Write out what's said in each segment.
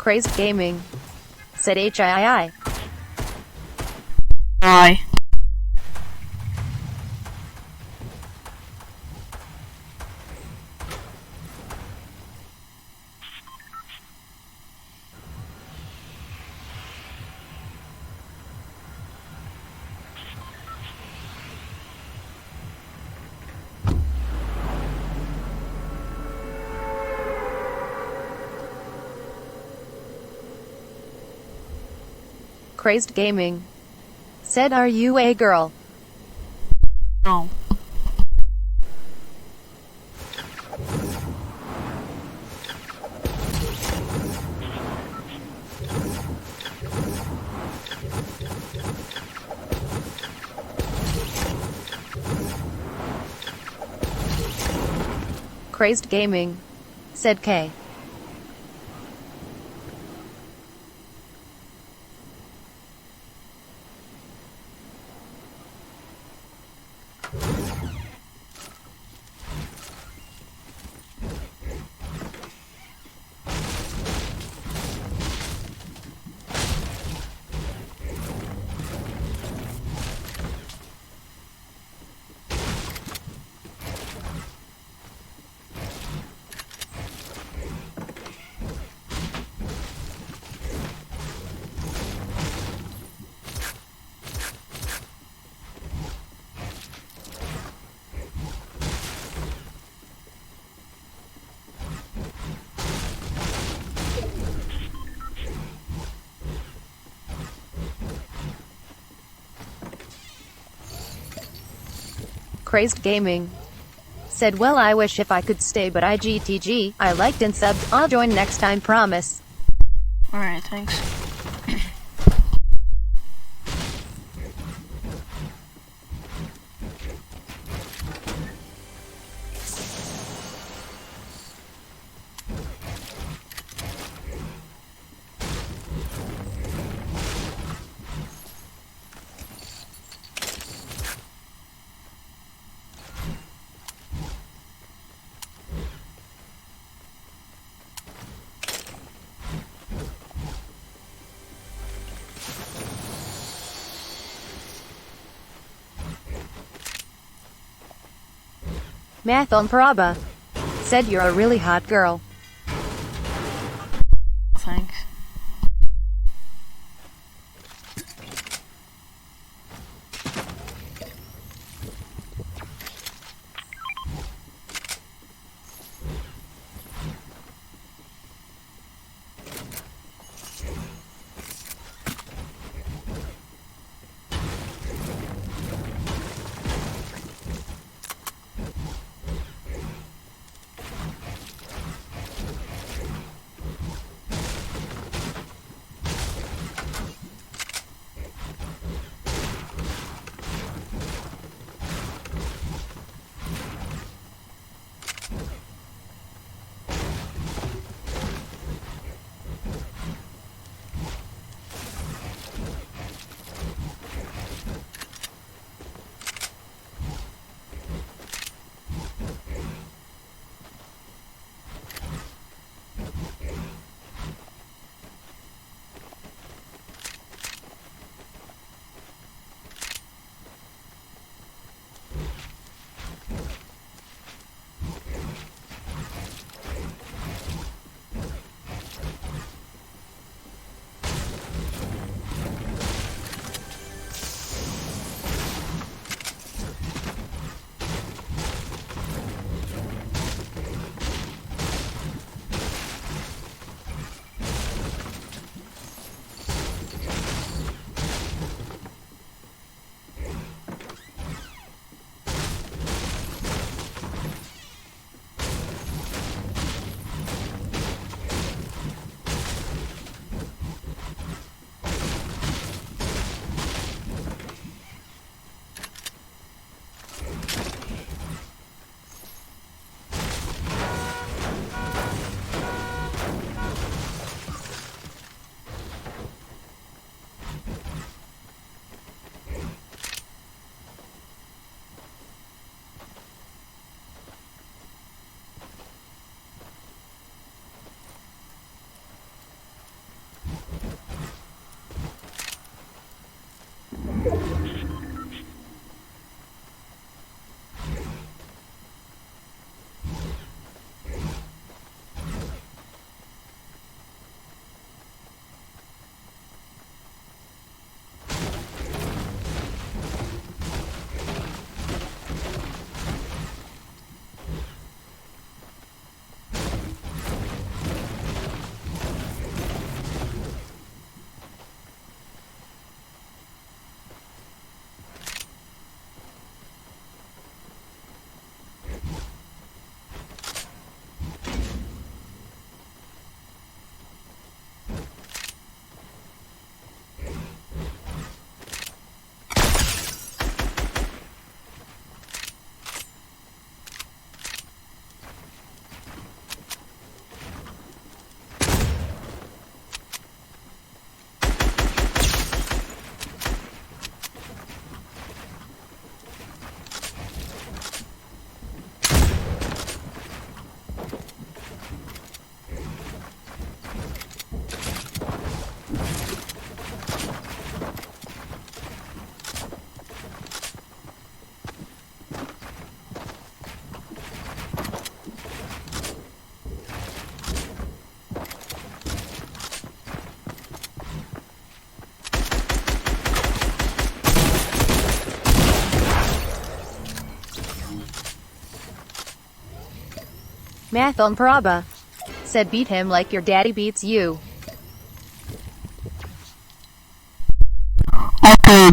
Crazed Gaming, said HII. Aye. Crazed Gaming, said are you a girl? No. Crazed Gaming, said K. Crazed Gaming said, well, I wish if I could stay, but IGTG, I liked and subbed. I'll join next time, promise. Alright, thanks. Math on Paraba said, you're a really hot girl. Thanks. Math on Paraba said, beat him like your daddy beats you. Okay.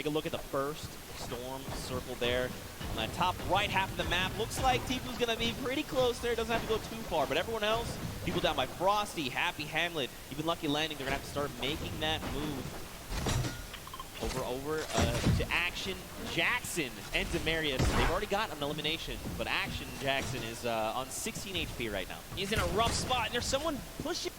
Take a look at the first storm circle there. On that top right half of the map, looks like Tifu's gonna be pretty close there. Doesn't have to go too far, but everyone else, people down by Frosty, Happy Hamlet, even Lucky Landing, they're gonna have to start making that move. Over to Action Jackson and Demarius. They've already got an elimination, but Action Jackson is on 16 HP right now. He's in a rough spot, and there's someone pushing.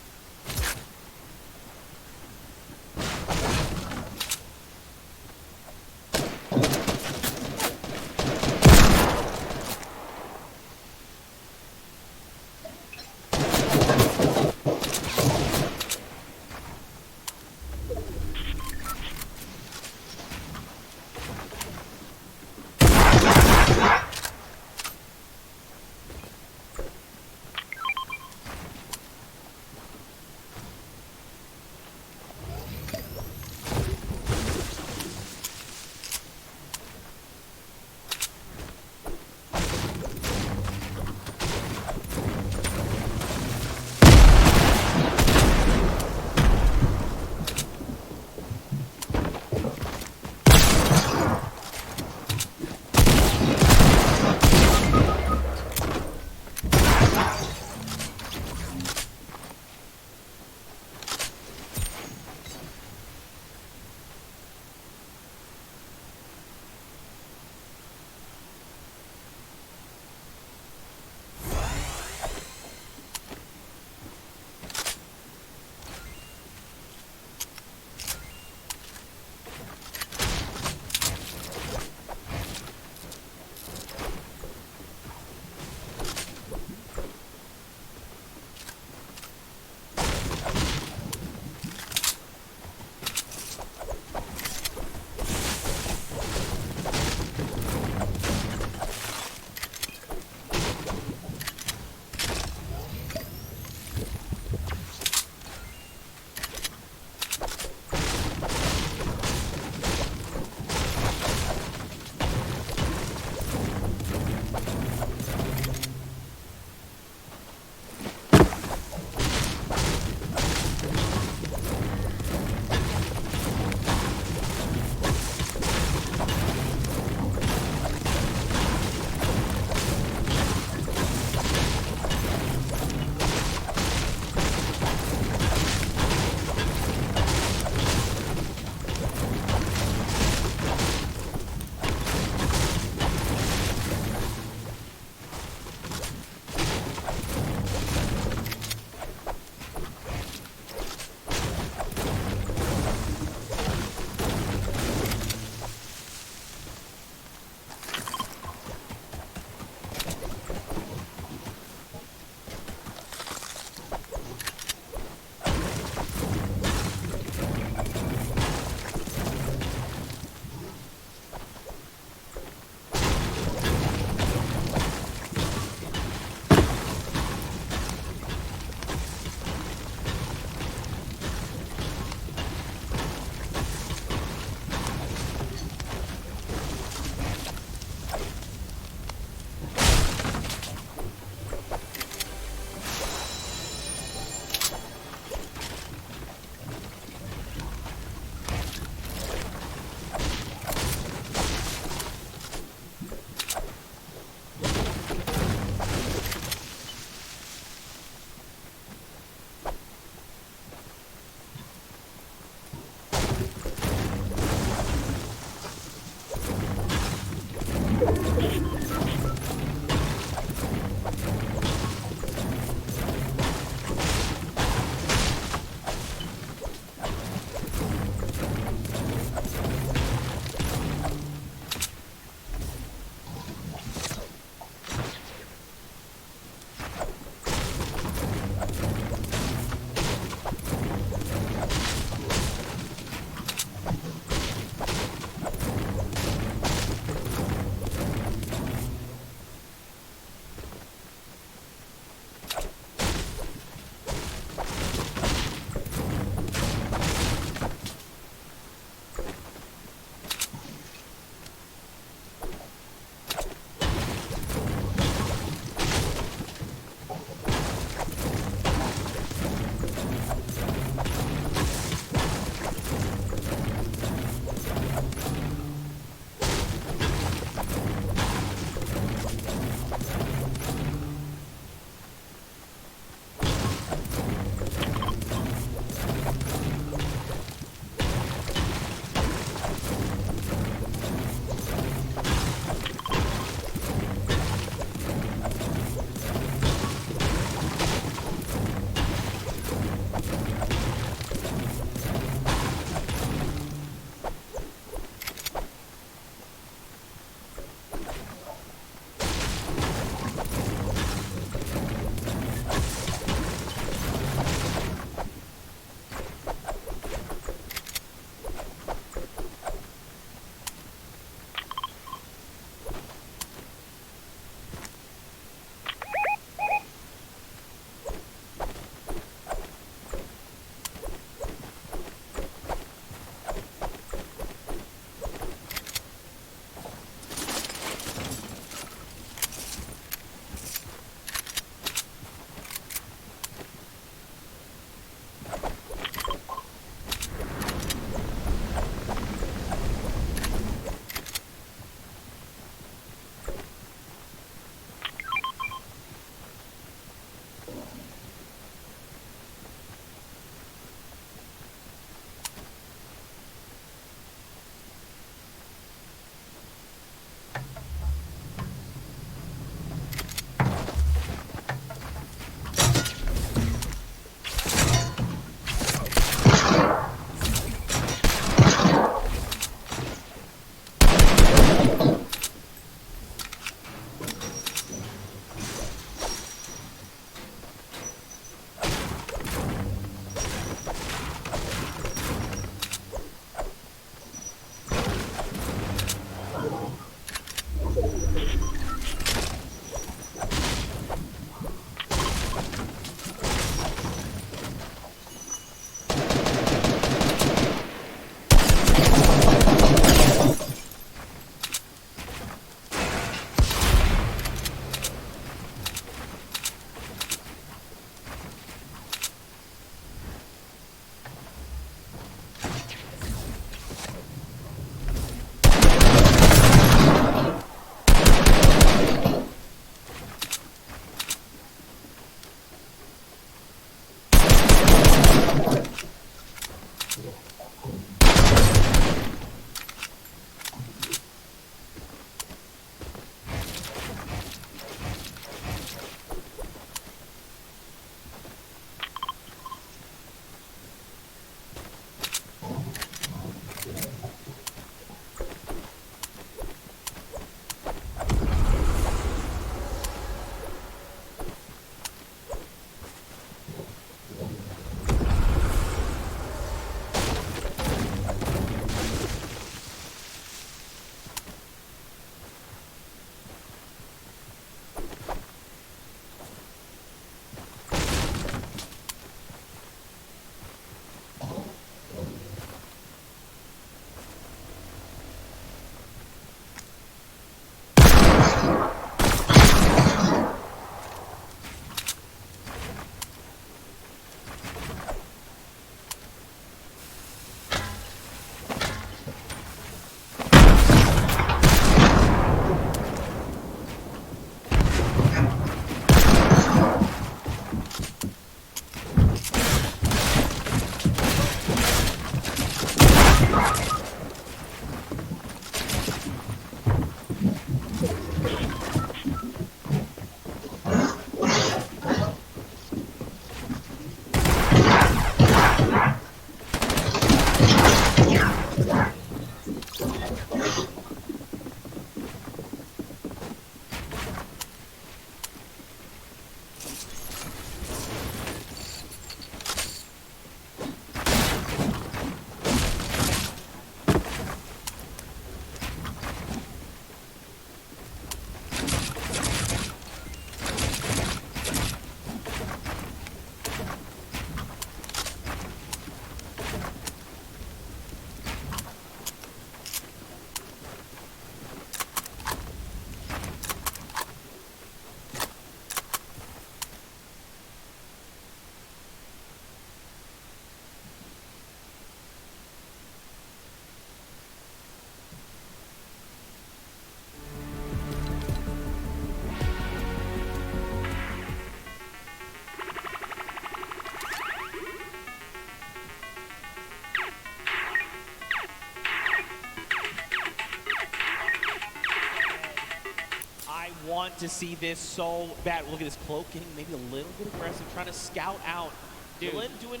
I want to see this so bad. Look at this cloak getting maybe a little bit aggressive, trying to scout out. Dylan doing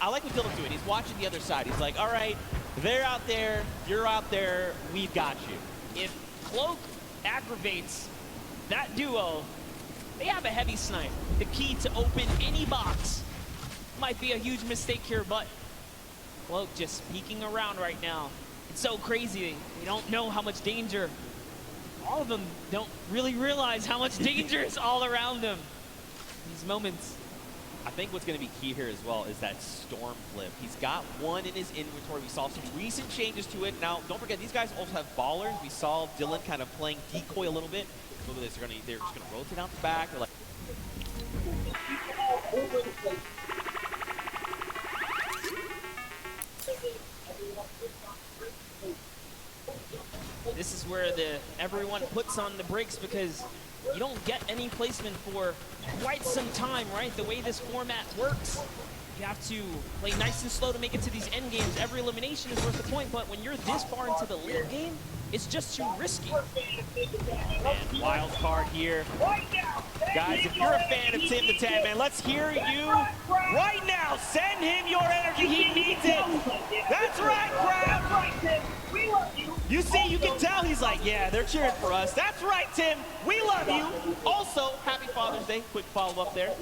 I like what Dylan's doing. He's watching the other side. He's like, all right, they're out there, you're out there, we've got you. If Cloak aggravates that duo, they have a heavy snipe. The key to open any box. Might be a huge mistake here, but Cloak just peeking around right now. It's so crazy. They don't know how much danger. All of them don't really realize how much danger is all around them. These moments. I think what's going to be key here as well is that storm flip. He's got one in his inventory. We saw some recent changes to it. Now, don't forget, these guys also have ballers. We saw Dylan kind of playing decoy a little bit. Look at this. They're just going to rotate out the back. They're like... This is where everyone puts on the brakes because you don't get any placement for quite some time, right? The way this format works, you have to play nice and slow to make it to these end games. Every elimination is worth the point, but when you're this far into the late game, it's just too risky. And wild card here. Guys, if you're a fan of Tim the Tag Man, let's hear you right now. Send him your energy. He needs it. That's right, crowd. You see, you can tell he's like, yeah, they're cheering for us. That's right, Tim. We love you. Also, happy Father's Day. Quick follow-up there.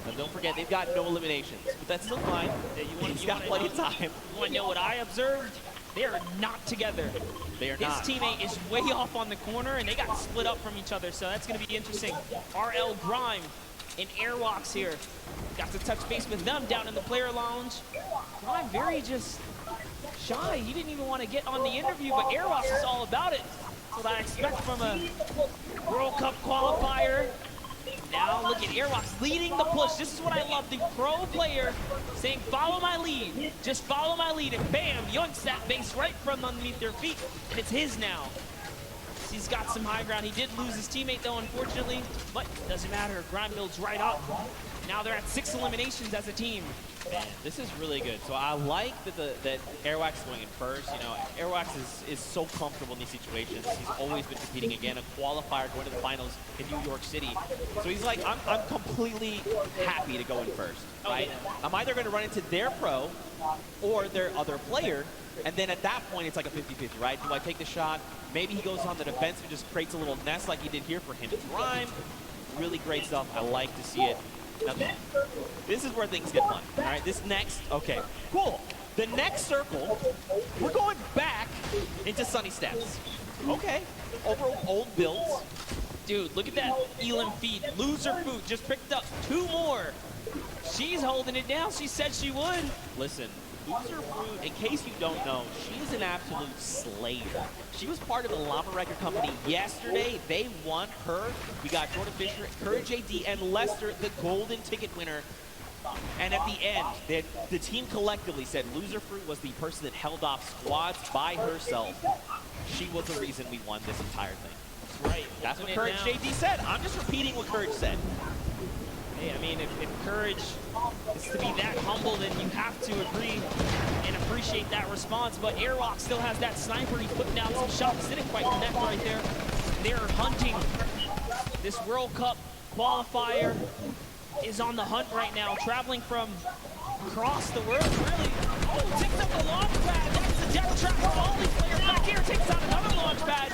And don't forget, they've got no eliminations, but that's still fine. He's got plenty of time. You want to know what I observed? They are not together. They are not. His teammate is way off on the corner, and they got split up from each other, so that's going to be interesting. RL Grime and Airwalks here. Got to touch base with them down in the player lounge. Grime very just shy. He didn't even want to get on the interview, but Airwalks is all about it. That's what I expect from a World Cup qualifier. Now look at Airwalks leading the push. This is what I love, the pro player saying, follow my lead, just follow my lead, and bam, yoinks that base right from underneath their feet, and it's his now. He's got some high ground. He did lose his teammate though, unfortunately, but doesn't matter. Grime builds right up. Now they're at 6 eliminations as a team. Man, this is really good. So I like that Airwax is going in first. You know, Airwax is so comfortable in these situations. He's always been competing again, a qualifier going to the finals in New York City. So he's like, I'm completely happy to go in first, right? I'm either going to run into their pro or their other player, and then at that point, it's like a 50-50, right? Do I take the shot? Maybe he goes on the defense and just creates a little nest like he did here for him and Grime. Really great stuff. I like to see it. Now, this is where things get fun, all right? This next, okay, cool. The next circle, we're going back into Sunny Steps. Okay, over old builds. Dude, look at that Elam feed. Loser Food just picked up 2 more. She's holding it down. She said she would. Listen, Loser Fruit, in case you don't know, she's an absolute slayer. She was part of the Llama Record Company yesterday. They won her. We got Jordan Fisher, Courage AD, and Lester, the golden ticket winner. And at the end, the team collectively said Loser Fruit was the person that held off squads by herself. She was the reason we won this entire thing. That's right. That's what Courage AD said. I'm just repeating what Courage said. Hey, I mean, if Courage is to be that humble, then you have to agree and appreciate that response. But Airwalk still has that sniper. He's putting down some shots. Didn't quite connect right there. They're hunting. This World Cup qualifier is on the hunt right now, traveling from across the world, really. Oh, takes up the launch pad. That's the death trap for all these players back here. Takes out another launch pad.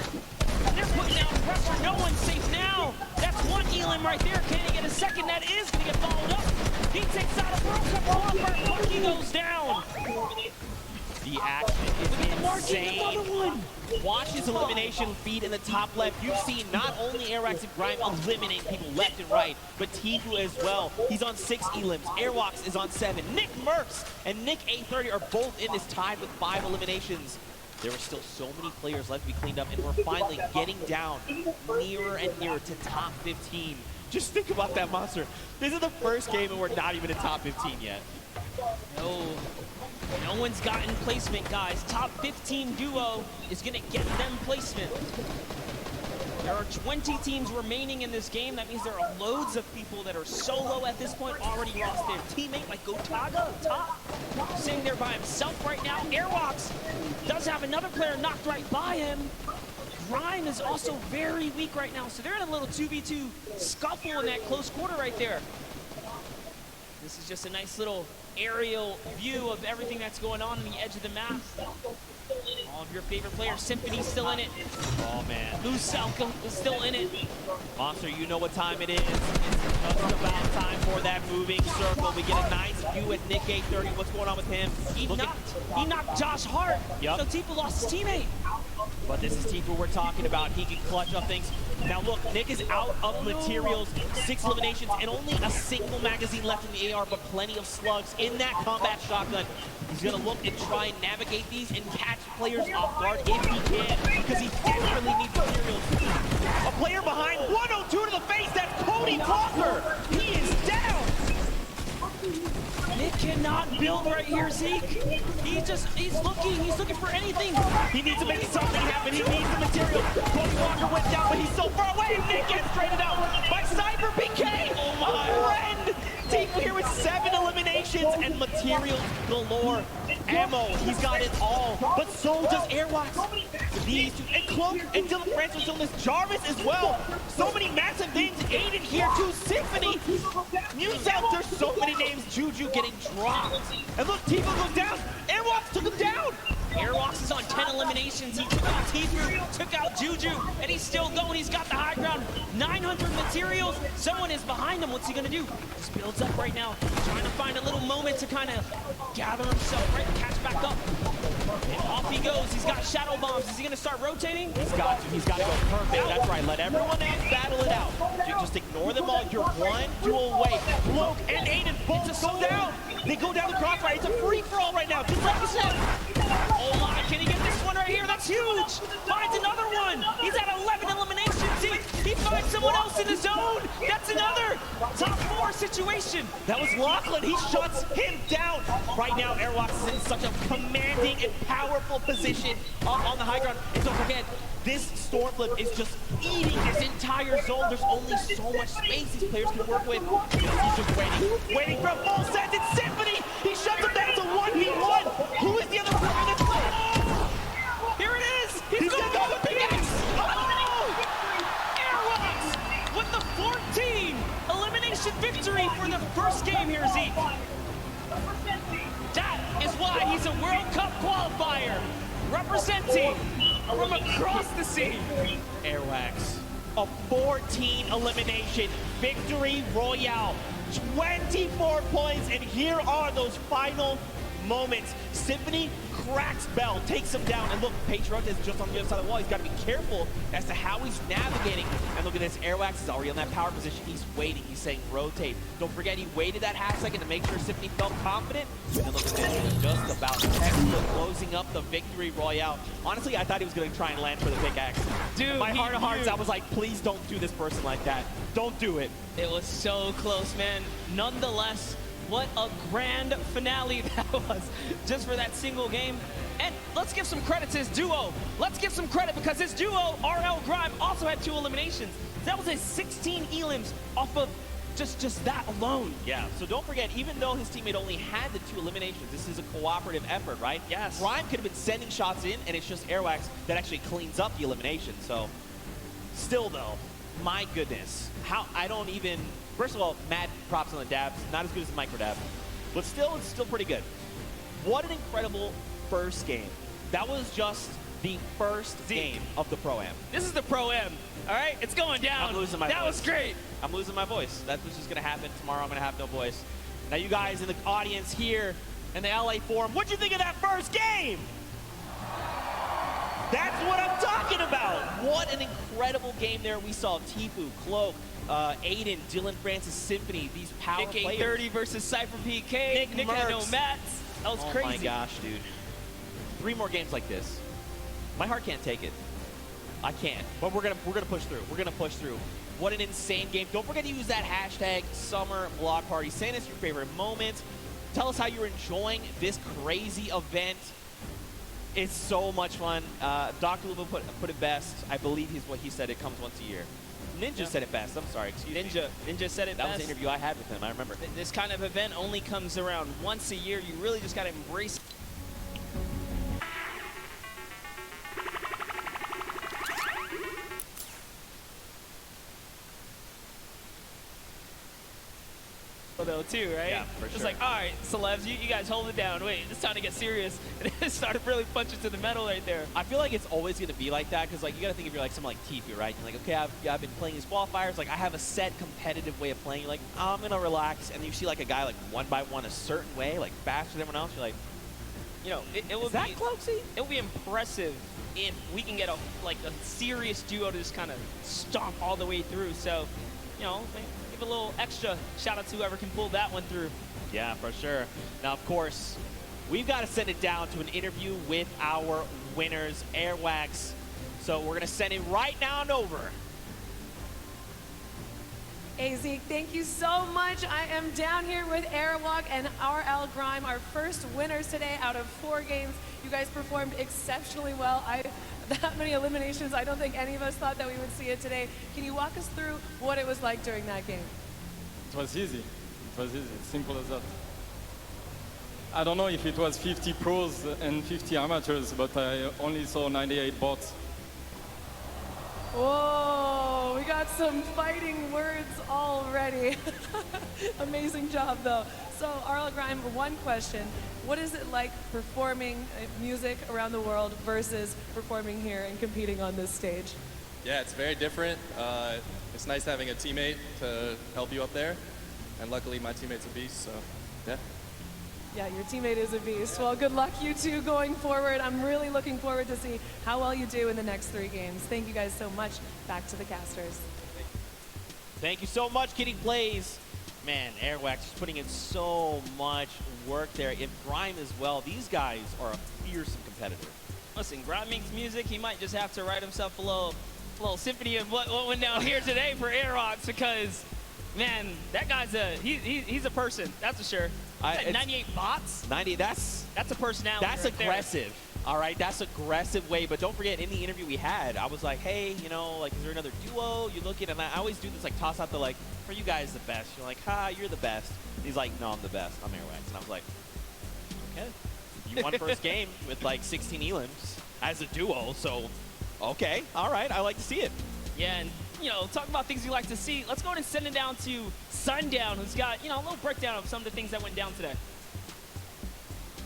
They're putting down pressure. No one's safe now. That's one Elam right there. Can he get a second? That is going to get followed up. He takes out a World Cup qualifier. Monkey goes down. The action is insane. Another one. Watch his elimination feed in the top left. You've seen not only Airwax and Grime eliminating people left and right, but Tifu as well. He's on 6 Elims. Airwax is on 7. Nick Merckx and Nick A30 are both in this tied with 5 eliminations. There were still so many players left to be cleaned up, and we're finally getting down nearer and nearer to top 15. Just think about that monster. This is the first game and we're not even in top 15 yet. No one's gotten placement, guys. Top 15 duo is going to get them placement. There are 20 teams remaining in this game. That means there are loads of people that are solo at this point, already lost their teammate, like Gotaga up top, sitting there by himself right now. Airwalks does have another player knocked right by him. Grime is also very weak right now, so they're in a little 2v2 scuffle in that close quarter right there. This is just a nice little aerial view of everything that's going on the edge of the map. All of your favorite players, Symphony's still in it. Oh man. Lusalka is still in it. Monster, you know what time it is. It's just about time for that moving circle. We get a nice view at Nick 830. What's going on with him? He knocked Josh Hart. Yep. So Tifu lost his teammate. But this is Tifu we're talking about. He can clutch up things. Now look, Nick is out of materials, 6 eliminations, and only a single magazine left in the AR, but plenty of slugs in that combat shotgun. He's gonna look and try and navigate these and catch players off guard if he can, because he desperately needs materials. A player behind, 102 to the face, that's Cody Walker! He is down! Nick cannot build right here, Zeke. He's looking for anything. He needs to make something happen. He needs the material. Cody Walker went down, but he's so far away. Nick gets traded out by SUB4SUB. Oh my friend! Tifu here with 7 eliminations and materials galore. Ammo, he's got it all. But so does Airwax. These two, and Cloak, and Dylan Francis on this. Jarvis as well. So many massive things. Aiden here too. Symphony. News out, there's so many names. Juju getting dropped. And look, Tifu goes down. Airwax took him down. Airwalks is on 10 eliminations. He took out Tifu, took out Juju, and he's still going. He's got the high ground. 900 materials. Someone is behind him. What's he gonna do? Just builds up right now, trying to find a little moment to kind of gather himself, right? Catch back up. And off he goes. He's got shadow bombs. Is he gonna start rotating? He's got to go perfect. That's right. Let everyone else battle it out. Just ignore them all. You're one duel away. Cloak and Aiden both go down. They go down the crossfire. It's a free-for-all right now, just like you said. Oh my, can he get this one right here? That's huge. Finds another one. He's at 11 eliminations. He finds someone else in the zone. That's another top 4 situation. That was Lachlan. He shuts him down. Right now, Airwalks is in such a commanding and powerful position on the high ground. And don't forget, this Stormflip is just eating this entire zone. There's only so much space these players can work with. He's just waiting for a full set. It's Symphony. He shuts him down to 1v1. Who is the other player that's left? Oh! Here it is. He's going got the pickaxe. Airwalks with the 14 elimination victory for the first game here, Zeke. That is why he's a World Cup qualifier, representing from across the sea. Airwax, a 14 elimination victory royale, 24 points, and here are those final moments. Symphony cracks Bell, takes him down, and look, Patriot is just on the other side of the wall. He's got to be careful as to how he's navigating. And look at this, Airwax is already on that power position. He's waiting, he's saying rotate. Don't forget, he waited that half second to make sure Symphony felt confident. And look at this, he's just about closing up the victory royale. Honestly, I thought he was going to try and land for the pickaxe. Dude, my heart of hearts, I was like, please don't do this person like that. Don't do it. It was so close, man. Nonetheless, what a grand finale that was, just for that single game. And let's give some credit to his duo. Let's give some credit because his duo, RL Grime, also had 2 eliminations. That was a 16 elims off of just that alone. Yeah, so don't forget, even though his teammate only had the 2 eliminations, this is a cooperative effort, right? Yes. Grime could have been sending shots in, and it's just Airwax that actually cleans up the elimination. So, still though, my goodness, I don't even. First of all, mad props on the dabs. Not as good as the micro dab, but still, it's still pretty good. What an incredible first game. That was just the first game of the Pro-Am. This is the Pro-Am, all right? It's going down. I'm losing my voice. That was great. I'm losing my voice. That's what's just going to happen. Tomorrow I'm going to have no voice. Now, you guys in the audience here in the LA Forum, what'd you think of that first game? That's what I'm talking about. What an incredible game there. We saw Tifu, Cloak, Aiden, Dylan Francis, Symphony, these power Nick players. 830 versus SUB4SUB. Nick had no mats. That was crazy. Oh my gosh, dude. 3 more games like this. My heart can't take it. I can't. But we're gonna push through. We're gonna push through. What an insane game. Don't forget to use that hashtag #SummerBlockParty. Send us your favorite moments. Tell us how you're enjoying this crazy event. It's so much fun. Dr. Luba put it best. I believe what he said. It comes once a year. Ninja said it best. I'm sorry. Excuse me. Ninja said it best. That was an interview I had with him. I remember. This kind of event only comes around once a year. You really just got to embrace it. though, too, right? Yeah, for It's sure. like, all right, celebs, you guys hold it down. Wait, it's time to get serious. And it started really punching to the metal right there. I feel like it's always going to be like that because, like, you got to think if you're like someone like Tifu, right? You're like, okay, I've been playing these qualifiers. Like, I have a set competitive way of playing. You're like, I'm going to relax. And then you see, like, a guy, like, one by one a certain way, like, faster than everyone else. You're like, You know, it would is that be Cloaksy? it would be impressive if we can get a serious duo to just kind of stomp all the way through. So, you know, give a little extra shout out to whoever can pull that one through. Yeah, for sure. Now, of course, we've got to send it down to an interview with our winners, Airwax. So we're going to send it right now and over. Hey Zeke, thank you so much. I am down here with Airwalk and RL Grime, our first winners today out of 4 games. You guys performed exceptionally well. That many eliminations, I don't think any of us thought that we would see it today. Can you walk us through what it was like during that game? It was easy. It was easy. Simple as that. I don't know if it was 50 pros and 50 amateurs, but I only saw 98 bots. Whoa, we got some fighting words already. Amazing job, though. So, RL Grime, one question. What is it like performing music around the world versus performing here and competing on this stage? Yeah, it's very different. It's nice having a teammate to help you up there. And luckily, my teammate's a beast, so yeah. Yeah, your teammate is a beast. Well, good luck, you two, going forward. I'm really looking forward to see how well you do in the next 3 games. Thank you guys so much. Back to the casters. Thank you so much, Kitty Plays. Man, Airwax is putting in so much work there. And Grime as well. These guys are a fearsome competitor. Listen, Grime makes music. He might just have to write himself a little symphony of what went down here today for Airwalks because, man, that guy's he's a person, that's for sure. 98 bots? 90, that's a personality. That's right aggressive. All right, that's aggressive way. But don't forget, in the interview we had, I was like, hey, you know, like, is there another duo you're looking? And I always do this, like, toss out the, like, for you guys the best. You're like, ha, you're the best. He's like, no, I'm the best. I'm Airwax. And I was like, okay. You won first game with, like, 16 elims as a duo. So, okay, all right, I like to see it. Yeah, and, you know, talk about things you like to see. Let's go ahead and send it down to Sundown, who's got, you know, a little breakdown of some of the things that went down today.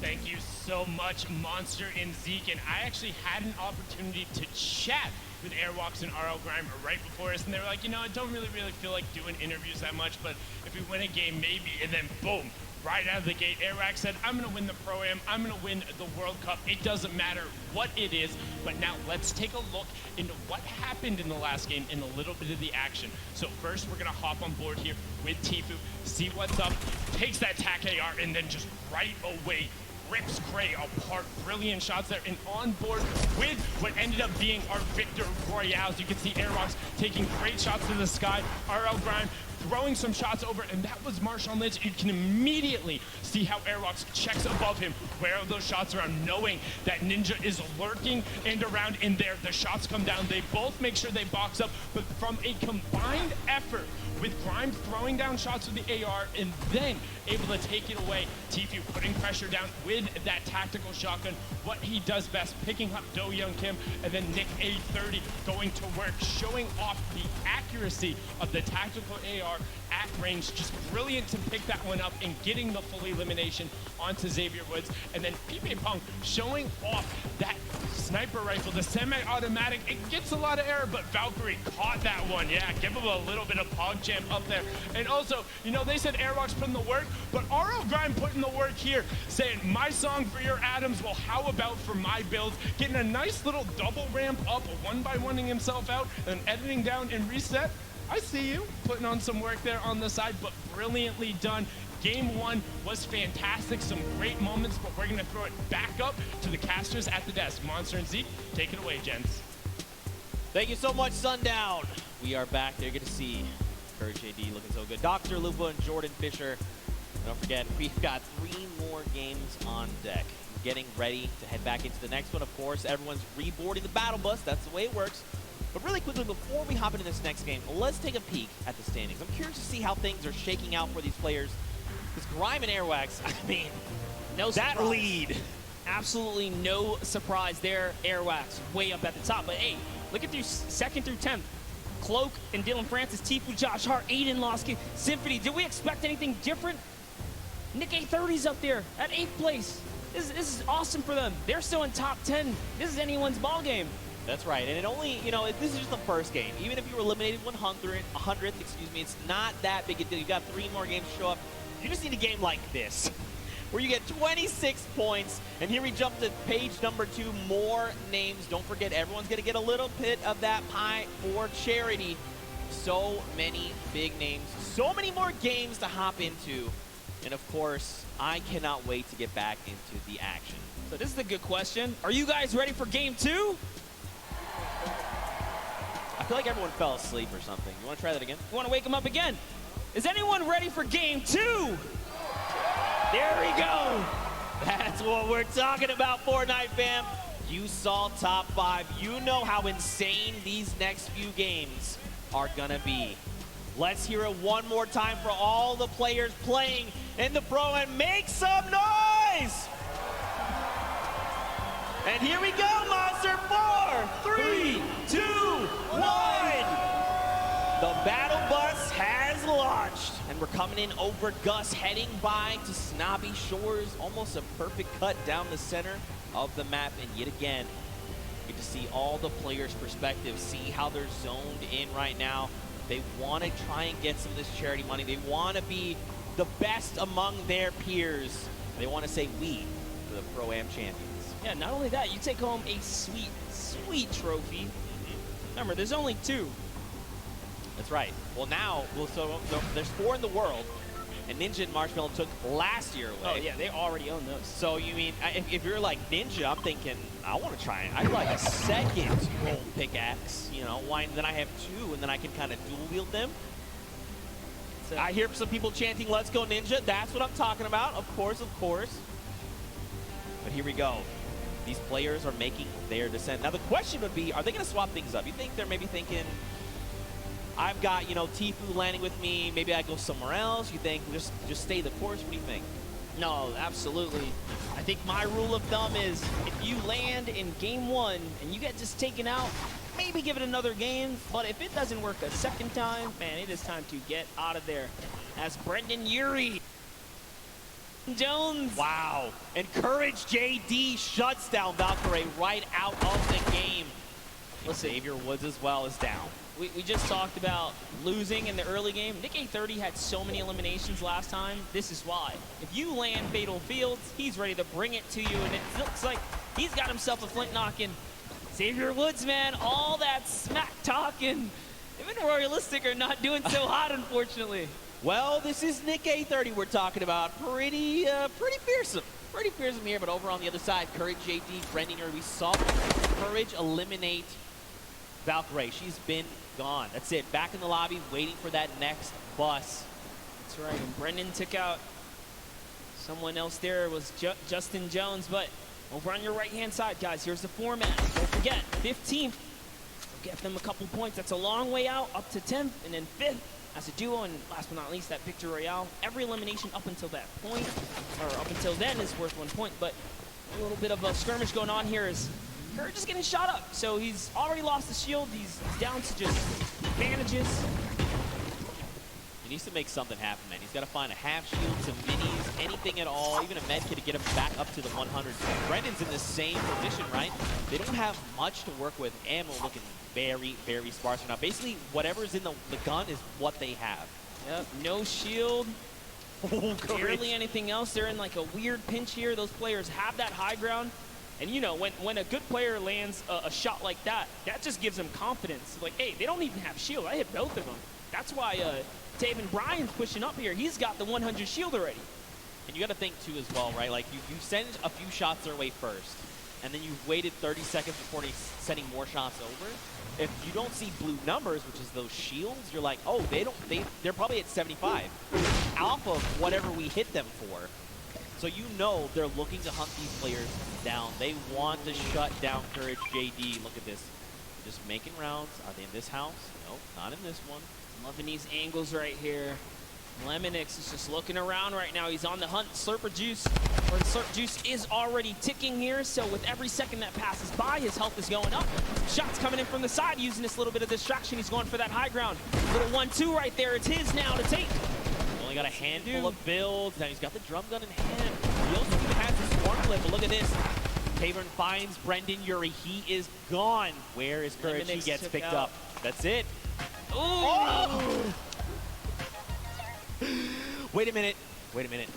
Thank you so much, Monster and Zeke. And I actually had an opportunity to chat with Airwalks and RL Grime right before us, and they were like, you know, I don't really feel like doing interviews that much, but if we win a game, maybe. And then boom, right out of the gate, Airwalks said, I'm gonna win the Pro-Am, I'm gonna win the World Cup. It doesn't matter what it is, but now let's take a look into what happened in the last game and a little bit of the action. So first, we're gonna hop on board here with Tifu, see what's up, takes that TAC AR, and then just right away rips Gray apart. Brilliant shots there, and on board with what ended up being our Victor Royales. You can see Airwalks taking great shots to the sky. RL Grime throwing some shots over, and that was Marshawn Lynch. You can immediately see how Airwalks checks above him where those shots are, knowing that Ninja is lurking and around in there. The shots come down. They both make sure they box up, but from a combined effort, with Grime throwing down shots with the AR and then able to take it away. Tifu putting pressure down with that tactical shotgun. What he does best, picking up Do Young Kim, and then Nick A30 going to work, showing off the accuracy of the tactical AR at range. Just brilliant to pick that one up and getting the full elimination onto Xavier Woods. And then Pipe Pong showing off that sniper rifle, the semi-automatic. It gets a lot of error, but Valkyrie caught that one. Yeah, give him a little bit of PogChamp up there. And also, you know, they said Airwalks put in the work, but RL Grime put in the work here, saying, my song for your Adams, well, how about for my builds? Getting a nice little double ramp up, one by one-ing himself out, and editing down and reset. I see you putting on some work there on the side, but brilliantly done. Game 1 was fantastic, some great moments, but we're gonna throw it back up to the casters at the desk. Monster and Zeke, take it away, gents. Thank you so much, Sundown. We are back. They're going to see Courage JD looking so good. Dr. Lupa and Jordan Fisher. Don't forget, we've got 3 more games on deck. Getting ready to head back into the next one, of course. Everyone's reboarding the battle bus. That's the way it works. But really quickly, before we hop into this next game, let's take a peek at the standings. I'm curious to see how things are shaking out for these players. Because Grime and Airwax, I mean, No that surprise. lead. Absolutely no surprise there. Airwax way up at the top. But hey, look at through 2nd through 10th. Cloak and Dylan Francis, Tifu, Josh Hart, Aiden, Losky, Symphony. Did we expect anything different? Nick A30's up there at 8th place. This is awesome for them. They're still in top 10. This is anyone's ball game. That's right, and it only, you know, this is just the first game. Even if you were eliminated 100th, excuse me, it's not that big a deal. You got 3 more games to show up. You just need a game like this, where you get 26 points, and here we jump to page number 2, more names. Don't forget, everyone's gonna get a little bit of that pie for charity. So many big names, so many more games to hop into, and of course, I cannot wait to get back into the action. So this is a good question. Are you guys ready for game 2? I feel like everyone fell asleep or something. You want to try that again? You want to wake them up again? Is anyone ready for game 2? There we go. That's what we're talking about, Fortnite fam. You saw top 5. You know how insane these next few games are gonna be. Let's hear it one more time for all the players playing in the Pro, and make some noise! And here we go, Monster. 4, 3, 2, 1. The battle bus has launched, and we're coming in over Gus, heading by to Snobby Shores. Almost a perfect cut down the center of the map, and yet again, get to see all the players' perspectives, see how they're zoned in right now. They want to try and get some of this charity money. They want to be the best among their peers. They want to say we for the Pro-Am champions. Yeah, not only that, you take home a sweet, sweet trophy. Remember, there's only 2. That's right. Well, now, so there's 4 in the world, and Ninja and Marshmallow took last year away. Oh, yeah, they already own those. So, you mean, if you're like Ninja, I'm thinking, I want to try it. I'd like a second gold pickaxe, you know, why, then I have 2, and then I can kind of dual wield them. So, I hear some people chanting, let's go Ninja. That's what I'm talking about, of course, of course. But here we go. These players are making their descent. Now, the question would be, are they going to swap things up? You think they're maybe thinking, I've got, you know, Tifu landing with me. Maybe I go somewhere else. You think just stay the course? What do you think? No, absolutely. I think my rule of thumb is if you land in game 1 and you get just taken out, maybe give it another game. But if it doesn't work a second time, man, it is time to get out of there. As Brendan Urie Jones. Wow. And Courage JD shuts down Valkyrie right out of the game. Listen, Xavier Woods as well is down. We just talked about losing in the early game. Nick A30 had so many eliminations last time. This is why. If you land Fatal Fields, he's ready to bring it to you, and it looks like he's got himself a flint knocking. Xavier Woods, man, all that smack talking. Him and Royalistic are not doing so hot, unfortunately. Well, this is Nick A30 we're talking about. Pretty fearsome. Pretty fearsome here, but over on the other side, Courage JD, Brendan, we saw Courage eliminate Valkyrie. She's been gone. That's it. Back in the lobby, waiting for that next bus. That's right. And Brendan took out someone else there. It was Justin Jones. But over on your right-hand side, guys, here's the format. Don't forget, 15th. Get them a couple points. That's a long way out, up to 10th, and then 5th as a duo, and last but not least, that Victory Royale. Every elimination up until that point, or up until then, is worth 1 point, but a little bit of a skirmish going on here is Courage is getting shot up, so he's already lost the shield. He's down to just bandages. He needs to make something happen, man. He's got to find a half shield, some minis, anything at all, even a med kit to get him back up to the 100. Brendan's in the same position, right? They don't have much to work with. Ammo looking very, very sparse now. Basically, whatever's in the gun is what they have. Yep, no shield. Barely anything else. They're in like a weird pinch here. Those players have that high ground. And you know, when a good player lands a shot like that, that just gives them confidence. Like, hey, they don't even have shield. I hit both of them. That's why Taven Bryan's pushing up here. He's got the 100 shield already. And you got to think, too, as well, right? Like, you send a few shots their way first, and then you've waited 30 seconds before sending more shots over. If you don't see blue numbers, which is those shields, you're like, oh, they're probably at 75 off of whatever we hit them for. So you know they're looking to hunt these players down. They want to shut down Courage JD. Look at this. They're just making rounds. Are they in this house? No, not in this one. Loving these angles right here. Lemonix is just looking around right now. He's on the hunt. Slurper Juice, or the Slurp Juice is already ticking here. So with every second that passes by, his health is going up. Shots coming in from the side, using this little bit of distraction. He's going for that high ground. Little 1-2 right there. It's his now to take. Only got a handful of builds. Now he's got the drum gun in hand. He also even has the storm flip, but look at this. Tavern finds Brendan Urie. He is gone. Where is Courage? He gets picked up. That's it. Ooh. Oh! Wait a minute. Wait a minute.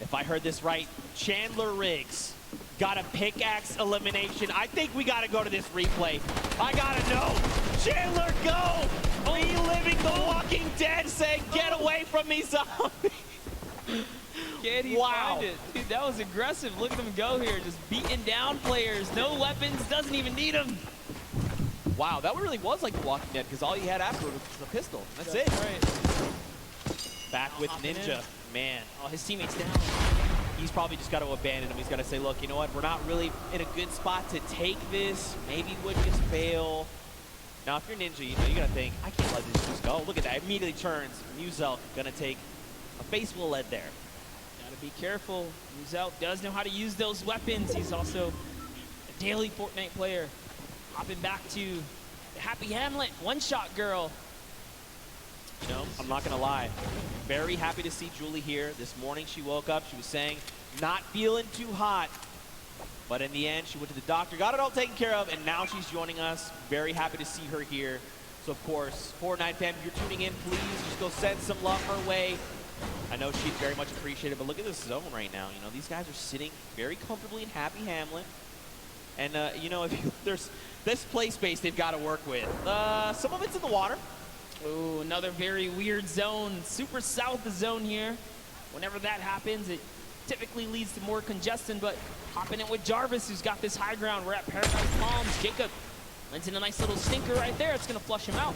If I heard this right, Chandler Riggs got a pickaxe elimination. I think we got to go to this replay. I got to know. Chandler, go! Reliving The Walking Dead, saying, get away from me, zombie. Can he find it? Dude, that was aggressive. Look at him go here, just beating down players. No weapons, doesn't even need them. Wow, that really was like The Walking Dead, because all you had after was a pistol. That's it. Right. Back with Ninja. Man. Oh, his teammate's down. He's probably just got to abandon him. He's got to say, look, you know what? We're not really in a good spot to take this. Maybe would just fail. Now, if you're Ninja, you know, you got to think, I can't let this just go. Look at that. Immediately turns. Muzelk going to take a face full lead there. Gotta be careful. Muzelk does know how to use those weapons. He's also a daily Fortnite player. Hopping back to the Happy Hamlet one-shot girl. You know, I'm not going to lie. Very happy to see Julie here. This morning she woke up. She was saying, not feeling too hot. But in the end, she went to the doctor, got it all taken care of, and now she's joining us. Very happy to see her here. So, of course, Fortnite fam, if you're tuning in, please just go send some love her way. I know she'd very much appreciate it, but look at this zone right now. You know, these guys are sitting very comfortably in Happy Hamlet. And, you know, there's this play space they've got to work with. Some of it's in the water. Ooh, another very weird zone. Super south zone here. Whenever that happens, it typically leads to more congestion, but hopping in with Jarvis, who's got this high ground. We're at Paradise Palms. Jacob lands in a nice little stinker right there. It's going to flush him out.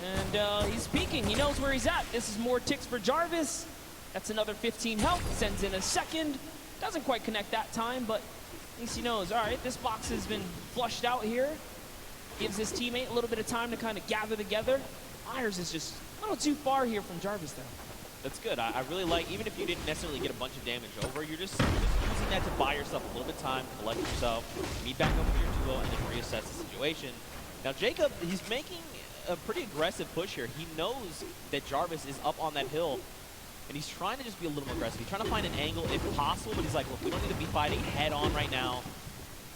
And he's peeking. He knows where he's at. This is more ticks for Jarvis. That's another 15 health. Sends in a second. Doesn't quite connect that time, but at least he knows. All right, this box has been flushed out here. Gives his teammate a little bit of time to kind of gather together. Myers is just a little too far here from Jarvis, though. That's good. I really like, even if you didn't necessarily get a bunch of damage over, you're just using that to buy yourself a little bit of time, collect yourself, meet back up with your duo, and then reassess the situation. Now, Jacob, he's making a pretty aggressive push here. He knows that Jarvis is up on that hill, and he's trying to just be a little more aggressive. He's trying to find an angle if possible, but he's like, look, we don't need to be fighting head on right now.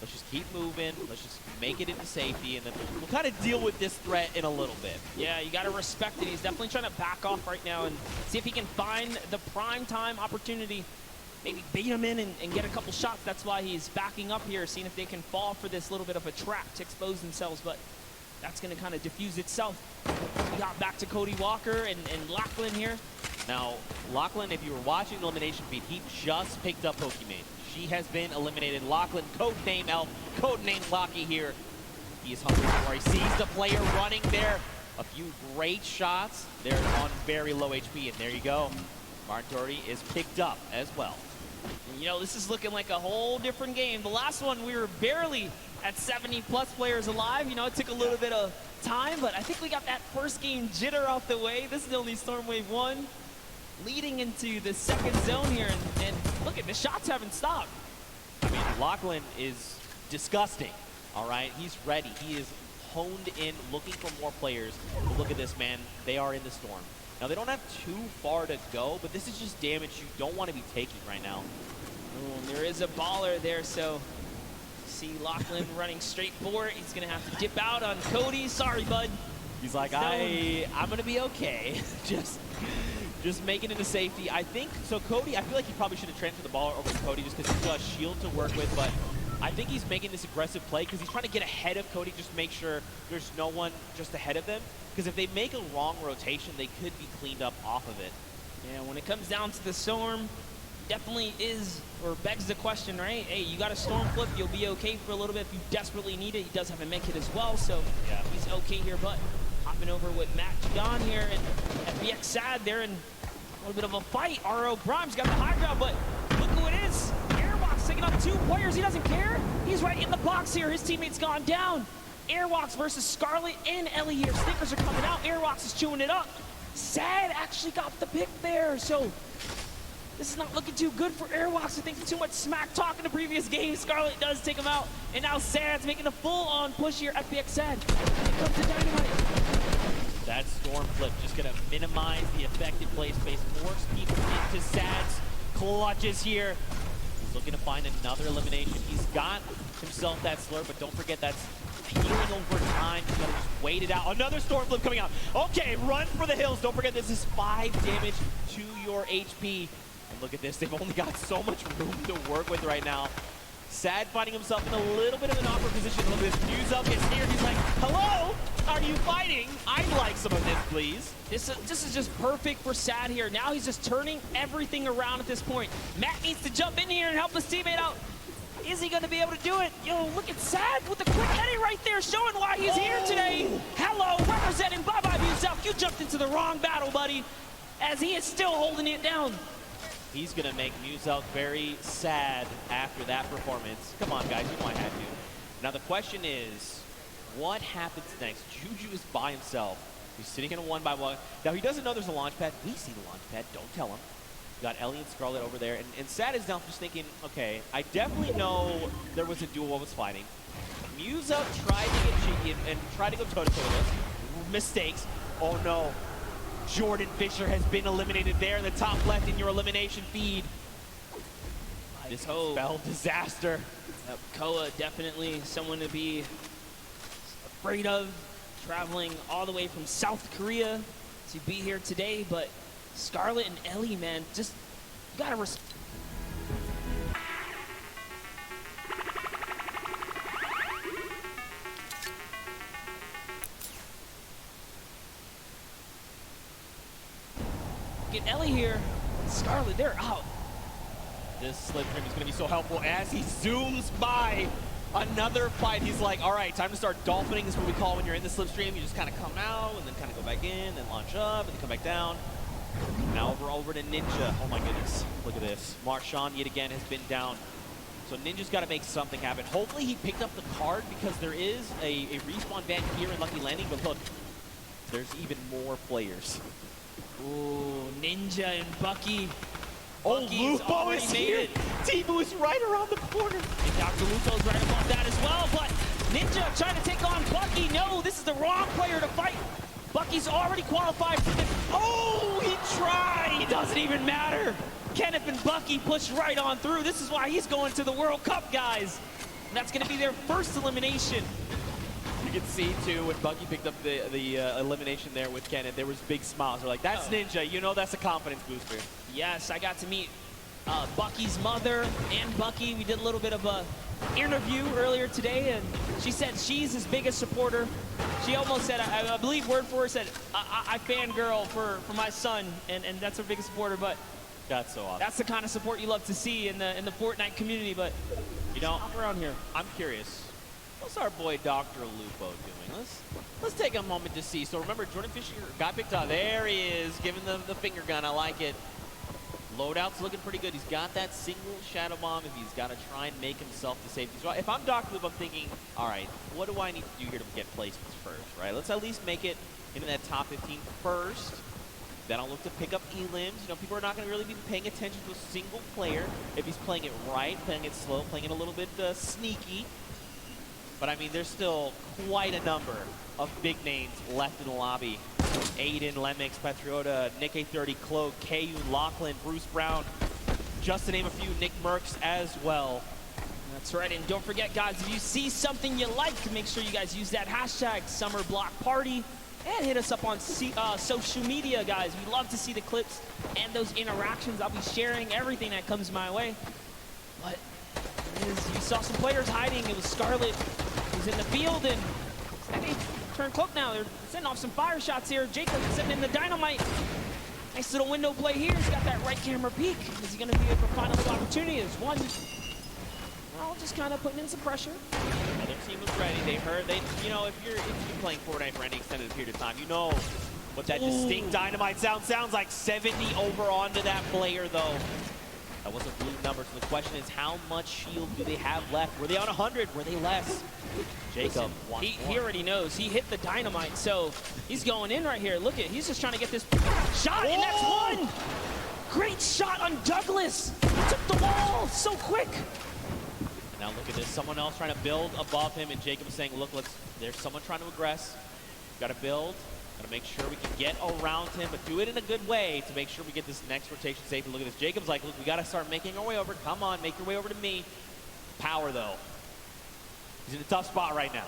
Let's just keep moving. Let's just make it into safety, and then we'll kind of deal with this threat in a little bit. Yeah, you got to respect it. He's definitely trying to back off right now and see if he can find the prime time opportunity. Maybe bait him in and get a couple shots. That's why he's backing up here, seeing if they can fall for this little bit of a trap to expose themselves, but that's going to kind of diffuse itself. We got back to Cody Walker and Lachlan here. Now, Lachlan, if you were watching the elimination feed, he just picked up Pokemon. She has been eliminated. Lachlan, codename Elf, codename Locky here. He is hungry for. He sees the player running there. A few great shots. They're on very low HP, and there you go. Martin Doherty is picked up as well. And, you know, this is looking like a whole different game. The last one, we were barely at 70+ players alive. You know, it took a little bit of time, but I think we got that first game jitter off the way. This is only Storm Wave 1. Leading into the second zone here, and look at the shots haven't stopped. I mean, Lachlan is disgusting, all right? He's ready. He is honed in, looking for more players. But look at this, man. They are in the storm. Now, they don't have too far to go, but this is just damage you don't want to be taking right now. Ooh, and there is a baller there, so see Lachlan running straight for it. He's going to have to dip out on Cody. Sorry, bud. He's like, I'm going to be okay. Just making it into safety. I think, so Cody, I feel like he probably should have transferred the ball over to Cody just because he's got a shield to work with, but I think he's making this aggressive play because he's trying to get ahead of Cody, just make sure there's no one just ahead of them. Because if they make a wrong rotation, they could be cleaned up off of it. Yeah, when it comes down to the storm, definitely is, or begs the question, right? Hey, you got a storm flip, you'll be okay for a little bit if you desperately need it. He does have a med kit as well, so yeah, he's okay here, but hopping over with Matt John here, and FBX Sad there in a little bit of a fight. RL Grimes got the high ground, but look who it is. Airbox taking on 2 players. He doesn't care. He's right in the box here. His teammate's gone down. Airwalks versus Scarlet and Ellie here. Stinkers are coming out. Airwalks is chewing it up. Sad actually got the pick there, so this is not looking too good for Airwalks. I think too much smack talk in the previous game. Scarlet does take him out, and now Sad's making a full-on push here. FPX Sad. Here comes the Dynamite. That Storm Flip just gonna minimize the affected play space, force people into Sad's clutches here. He's looking to find another elimination. He's got himself that slurp, but don't forget that's healing over time. He's gonna just wait it out. Another Storm Flip coming out. Okay, run for the hills. Don't forget this is 5 damage to your HP. And look at this, they've only got so much room to work with right now. Sad finding himself in a little bit of an awkward position. Look at this, News Up gets here. He's like, hello, are you fighting? I'd like some of this, please. This is just perfect for Sad here. Now he's just turning everything around at this point. Matt needs to jump in here and help his teammate out. Is he going to be able to do it? Yo, look at Sad with the quick edit right there, showing why he's here today. Hello, representing Bye-Bye Yourself. You jumped into the wrong battle, buddy, as he is still holding it down. He's gonna make Muselk very sad after that performance. Come on, guys, you know I had to. Now the question is, what happens next? Juju is by himself. He's sitting in a 1-by-1. Now he doesn't know there's a launch pad. We see the launch pad, don't tell him. We got Ellie and Scarlet over there, and Sad is now just thinking, okay, I definitely know there was a duel I was fighting. Muselk tried to get cheeky and tried to go toe-to-toe with us. Mistakes. Oh no. Jordan Fisher has been eliminated there in the top left in your elimination feed. This spell disaster. Koa definitely someone to be afraid of, traveling all the way from South Korea to be here today, but Scarlet and Ellie, man, just gotta respect. Get Ellie here. Scarlet, they're out. This slipstream is going to be so helpful as he zooms by another fight. He's like, all right, time to start dolphining. This is what we call when you're in the slipstream. You just kind of come out and then kind of go back in, then launch up, and then come back down. Now over to Ninja. Oh my goodness, look at this. Marshawn yet again has been down. So Ninja's got to make something happen. Hopefully he picked up the card because there is a respawn van here in Lucky Landing, but look, there's even more players. Ooh, Ninja and Bucky. Oh, Bucky's Lupo is here. Timu is right around the corner. And Dr. Lupo's right above that as well, but Ninja trying to take on Bucky. No, this is the wrong player to fight. Bucky's already qualified for the... Oh, he tried. It doesn't even matter. Kenneth and Bucky push right on through. This is why he's going to the World Cup, guys. And that's going to be their first elimination. You can see, too, when Bucky picked up the elimination there with Kenneth, there was big smiles. They're like, that's Ninja. You know that's a confidence booster. Yes, I got to meet Bucky's mother and Bucky. We did a little bit of a interview earlier today, and she said she's his biggest supporter. She almost said, I believe word for her, said, I fangirl for my son, and that's her biggest supporter. But that's so awesome. That's the kind of support you love to see in the Fortnite community. But you know, around here, I'm curious. What's our boy Dr. Lupo doing? Let's take a moment to see. So remember, Jordan Fisher got picked up. There he is, giving the finger gun. I like it. Loadout's looking pretty good. He's got that single shadow bomb if he's got to try and make himself the safety. So if I'm Dr. Lupo, I'm thinking, all right, what do I need to do here to get placements first, right? Let's at least make it into that top 15 first. Then I'll look to pick up elims. You know, people are not going to really be paying attention to a single player if he's playing it right, playing it slow, playing it a little bit sneaky. But I mean, there's still quite a number of big names left in the lobby. Aiden, Lemix, Patriota, Nick A30, Cloak, KU, Lachlan, Bruce Brown, just to name a few, Nick Merckx as well. That's right, and don't forget, guys, if you see something you like, make sure you guys use that hashtag SummerBlockParty and hit us up on social media, guys. We love to see the clips and those interactions. I'll be sharing everything that comes my way. But you saw some players hiding. It was Scarlet who's in the field, and hey, turn Cloak now. They're sending off some fire shots here. Jacob sending in the dynamite. Nice little window play here. He's got that right camera peek. Is he going to be able to find another opportunity? There's one. Well, just kind of putting in some pressure. Yeah, their team was ready. They heard. You know, if you're playing Fortnite for any extended period of time, you know what that distinct dynamite sounds like. 70 over onto that player, though. That was a blue number, so the question is how much shield do they have left? Were they on 100? Were they less? Jacob wants He already knows. He hit the dynamite, so he's going in right here. Look at, he's just trying to get this shot, and that's one! Great shot on Douglas! He took the wall so quick! Now look at this, someone else trying to build above him, and Jacob is saying, look, there's someone trying to aggress. Gotta build, gotta make sure we can get around him, but do it in a good way to make sure we get this next rotation safe. And look at this, Jacob's like, look, we gotta start making our way over. Come on, make your way over to me. Power though. He's in a tough spot right now.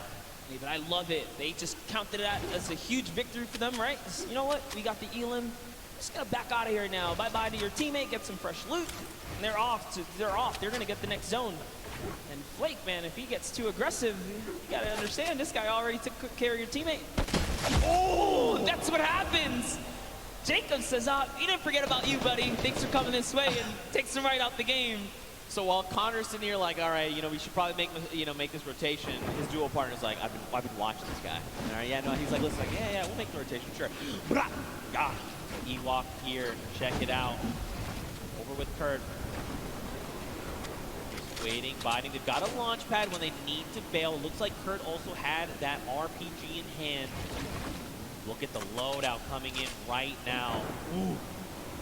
Hey, but I love it. They just counted that as a huge victory for them, right? You know what? We got the Elim. Just gotta back out of here now. Bye-bye to your teammate, get some fresh loot, and they're off. They're gonna get the next zone. And Flake, man, if he gets too aggressive, you gotta understand this guy already took good care of your teammate. Oh, that's what happens. Jacob says, he didn't forget about you, buddy. Thanks for coming this way, and takes him right out the game. So while Connor's sitting here like, all right, we should probably make this rotation, his duo partner's like, I've been watching this guy. All right, yeah, no, he's like, listen, like, yeah, we'll make the rotation, sure. God, Ewok here, check it out. Over with Kurt. Just waiting, biting. They've got a launch pad when they need to bail. It looks like Kurt also had that RPG in hand. Look at the loadout coming in right now. Ooh,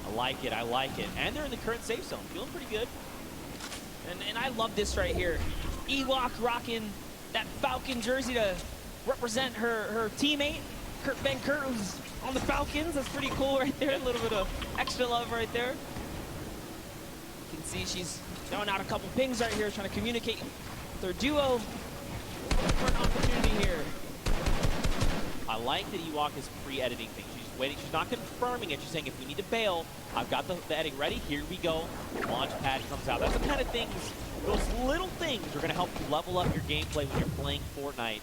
I like it. And they're in the current safe zone, feeling pretty good. And I love this right here. Ewok rocking that Falcon jersey to represent her teammate, Kurt, who's on the Falcons. That's pretty cool right there. A little bit of extra love right there. You can see she's throwing out a couple pings right here, trying to communicate with her duo. For an opportunity here. I like that Ewok is pre-editing things. She's waiting. She's not confirming it. She's saying, if we need to bail, I've got the editing ready. Here we go. Launch pad comes out. That's the kind of things, those little things are going to help you level up your gameplay when you're playing Fortnite.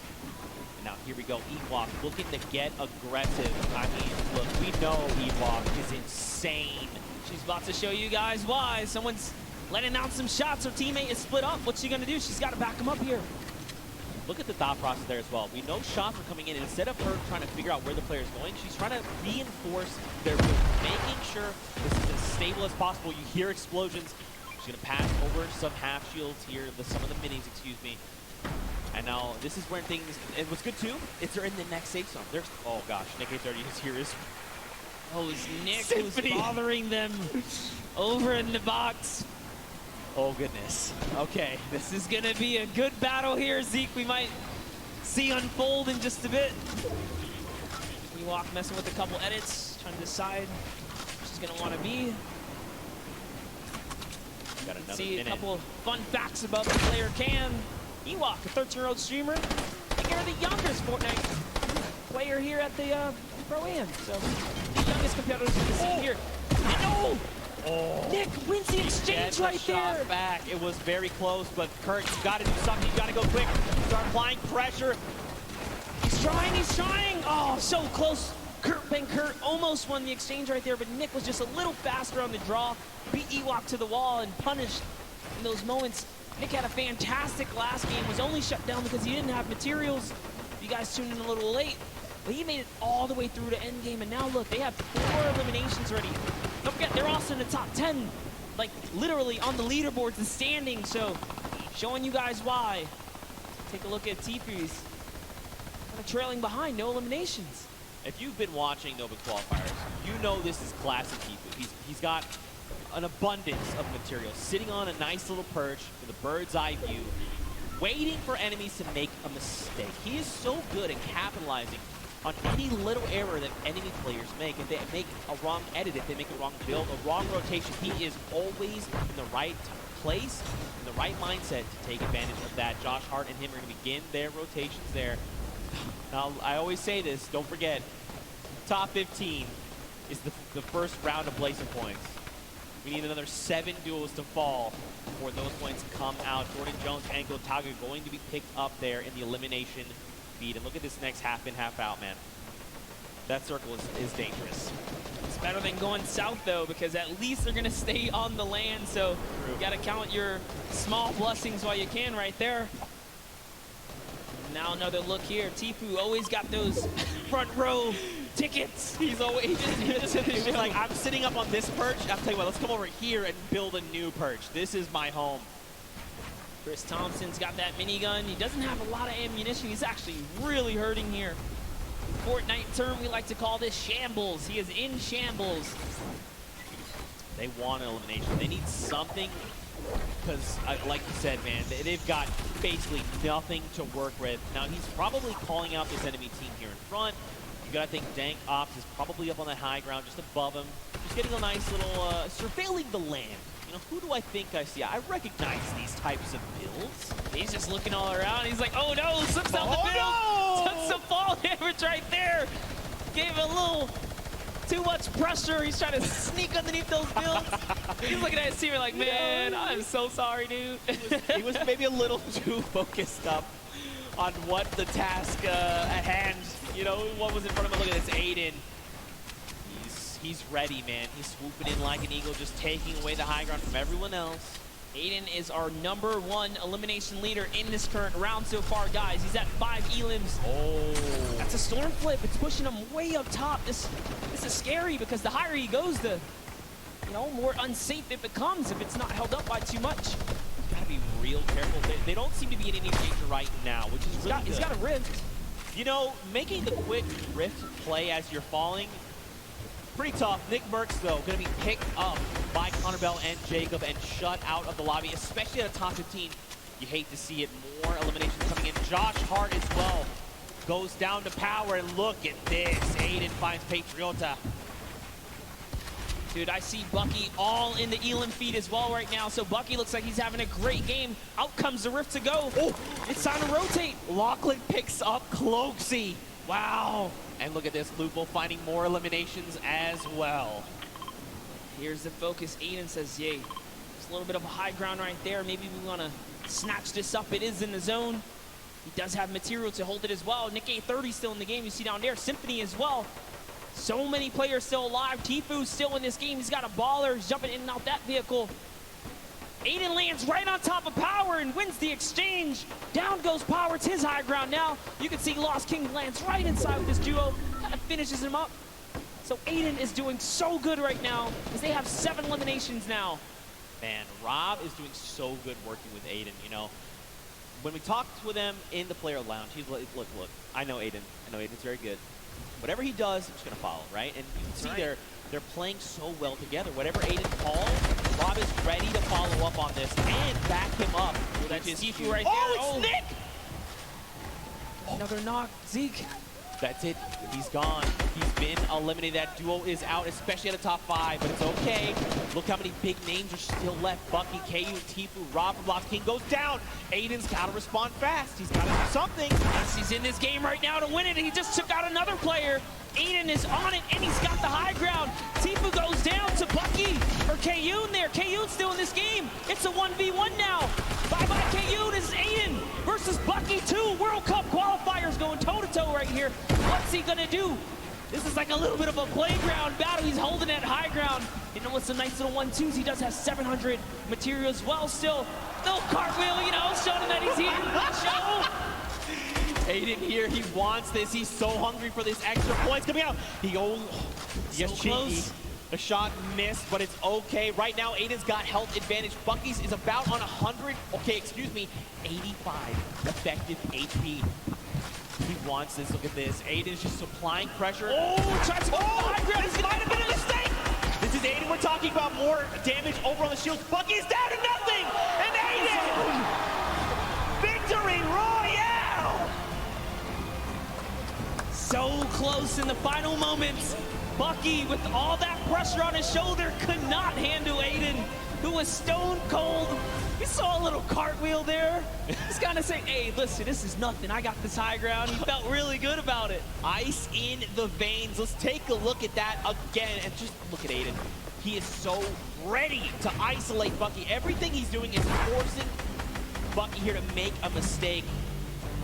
And now here we go. Ewok looking to get aggressive. I mean, look, we know Ewok is insane. She's about to show you guys why. Someone's letting out some shots. Her teammate is split up. What's she going to do? She's got to back him up here. Look at the thought process there as well. We know shots are coming in, and instead of her trying to figure out where the player is going, she's trying to reinforce their move, making sure this is as stable as possible. You hear explosions. She's going to pass over some half shields here, some of the minis, excuse me. And now this is where things, and what's good too, is they're in the next safe zone. There's, oh gosh, Nick 830 is here. Oh, it's Nick who's bothering them over in the box. Oh goodness. Okay. This is gonna be a good battle here, Zeke. We might see unfold in just a bit. Ewok messing with a couple edits, trying to decide where she's gonna want to be. Got another See minute. a couple of fun facts about the player Cam. Ewok, a 13-year-old streamer. You're the youngest Fortnite player here at the Pro-Am. So the youngest competitors we see here. And oh! Nick wins the exchange right there. Back. It was very close, but Kurt, you got to do something. You got to go quick. Start applying pressure. He's trying. Oh, so close. Kurt almost won the exchange right there, but Nick was just a little faster on the draw. Beat Ewok to the wall and punished in those moments. Nick had a fantastic last game, was only shut down because he didn't have materials. You guys tuned in a little late, but he made it all the way through to endgame, and now look, they have 4 eliminations ready. Don't forget, they're also in the top 10, like literally on the leaderboards and standing, so showing you guys why. Take a look at Tifu's kind of trailing behind, no eliminations. If you've been watching Nova Qualifiers, you know this is classic Tifu. He's got an abundance of material, sitting on a nice little perch with a bird's eye view, waiting for enemies to make a mistake. He is so good at capitalizing on any little error that enemy players make. If they make a wrong edit, if they make a wrong build, a wrong rotation, he is always in the right place, in the right mindset to take advantage of that. Josh Hart and him are going to begin their rotations there. Now, I always say this, don't forget, top 15 is the first round of Blazing points. We need another 7 duels to fall before those points come out. Jordan Jones and Gotaga going to be picked up there in the elimination feed. And look at this next half in, half out, man. That circle is dangerous. It's better than going south, though, because at least they're going to stay on the land. So you got to count your small blessings while you can right there. Now another look here. Tifu always got those front row tickets. He's always he was like, I'm sitting up on this perch. I'm telling you what, let's come over here and build a new perch. This is my home. Chris Thompson's got that minigun. He doesn't have a lot of ammunition. He's actually really hurting here. Fortnite term, we like to call this shambles. He is in shambles. They want an elimination. They need something because, like you said, man, they've got basically nothing to work with. Now, he's probably calling out this enemy team here in front. You gotta think Dank Ops is probably up on that high ground just above him. Just getting a nice little, surveilling the land. You know, who do I think I see? I recognize these types of builds. He's just looking all around. He's like, oh no, slips out the build. No! Took some fall damage right there. Gave a little too much pressure. He's trying to sneak underneath those builds. He's looking at his team like, man, I'm so sorry, dude. He was maybe a little too focused up on what the task at hand, you know, what was in front of him. Look at this, Aiden. He's ready, man. He's swooping in like an eagle, just taking away the high ground from everyone else. Aiden is our #1 elimination leader in this current round so far, guys. He's at 5 elims. Oh. That's a storm flip. It's pushing him way up top. This is scary because the higher he goes, the more unsafe it becomes if it's not held up by too much. Gotta be real careful. They don't seem to be in any danger right now, which is really good. He's got a rift. You know, making the quick rift play as you're falling, pretty tough. Nick Merckx, though, going to be picked up by Connor Bell and Jacob and shut out of the lobby, especially at a top 15. You hate to see it. More eliminations coming in. Josh Hart as well goes down to power, and look at this. Aiden finds Patriota. Dude, I see Bucky all in the Elam feed as well right now, so Bucky looks like he's having a great game. Out comes the rift to go. Oh, it's time to rotate. Lachlan picks up Cloaksy. Wow. And look at this, Lupo finding more eliminations as well. Here's the focus. Aiden says, yay. There's a little bit of a high ground right there. Maybe we want to snatch this up. It is in the zone. He does have material to hold it as well. Nick A30 still in the game. You see down there, Symphony as well. So many players still alive. Tifu's still in this game. He's got a baller. He's jumping in and out that vehicle. Aiden lands right on top of Power and wins the exchange. Down goes Power. It's his high ground now. You can see Lost King lands right inside with this duo. Kind of finishes him up. So Aiden is doing so good right now as they have 7 eliminations now. Man, Rob is doing so good working with Aiden, you know. When we talked with him in the player lounge, he's like, look, I know Aiden. I know Aiden's very good. Whatever he does, I'm just going to follow, right? And you can see they're playing so well together. Whatever Aiden calls, Rob is ready to follow up on this and back him up. Well, that's Tifu right there. Oh, it's Nick! Another knock. Zeke. That's it. He's gone. He's been eliminated. That duo is out, especially at the top 5, but it's okay. Look how many big names are still left. Bucky, KU, Tifu, Rob from Lost King goes down. Aiden's got to respond fast. He's got to do something. Yes, he's in this game right now to win it. He just took out another player. Aiden is on it, and he's got the high ground. Tifu goes down to Bucky, or Kayun there. Kayun's still in this game. It's a 1v1 now. Bye-bye, Kayun. This is Aiden versus Bucky. 2 World Cup qualifiers going toe-to-toe right here. What's he gonna do? This is like a little bit of a playground battle. He's holding that high ground. You know, with some nice little 1-2s. He does have 700 material as well still. No cartwheel, you know, showing him that he's here. Show. Aiden here, he wants this. He's so hungry for this extra points coming out. He goes, so close. The shot missed, but it's okay. Right now, Aiden's got health advantage. Bucky's is about on 100, 85 effective HP. He wants this. Look at this. Aiden's just supplying pressure. Oh, tries to go high ground. This might have been a mistake. This is Aiden. We're talking about more damage over on the shields. Bucky's down to nothing. And Aiden! Victory Royale! So close in the final moments. Bucky, with all that pressure on his shoulder, could not handle Aiden, who was stone cold. We saw a little cartwheel there. He's kind of saying, hey, listen, this is nothing. I got this high ground. He felt really good about it. Ice in the veins. Let's take a look at that again. And just look at Aiden. He is so ready to isolate Bucky. Everything he's doing is forcing Bucky here to make a mistake.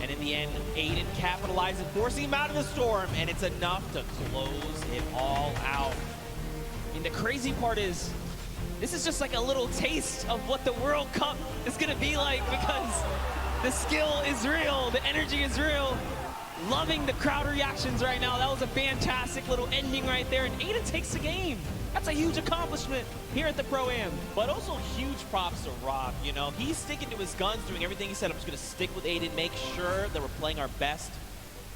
And in the end, Aiden capitalizes, forcing him out of the storm, and it's enough to close it all out. And the crazy part is, this is just like a little taste of what the World Cup is gonna be like, because the skill is real, the energy is real. Loving the crowd reactions right now. That was a fantastic little ending right there, and Aiden takes the game. That's a huge accomplishment here at the Pro-Am. But also huge props to Rob, you know. He's sticking to his guns, doing everything he said. I'm just going to stick with Aiden, make sure that we're playing our best.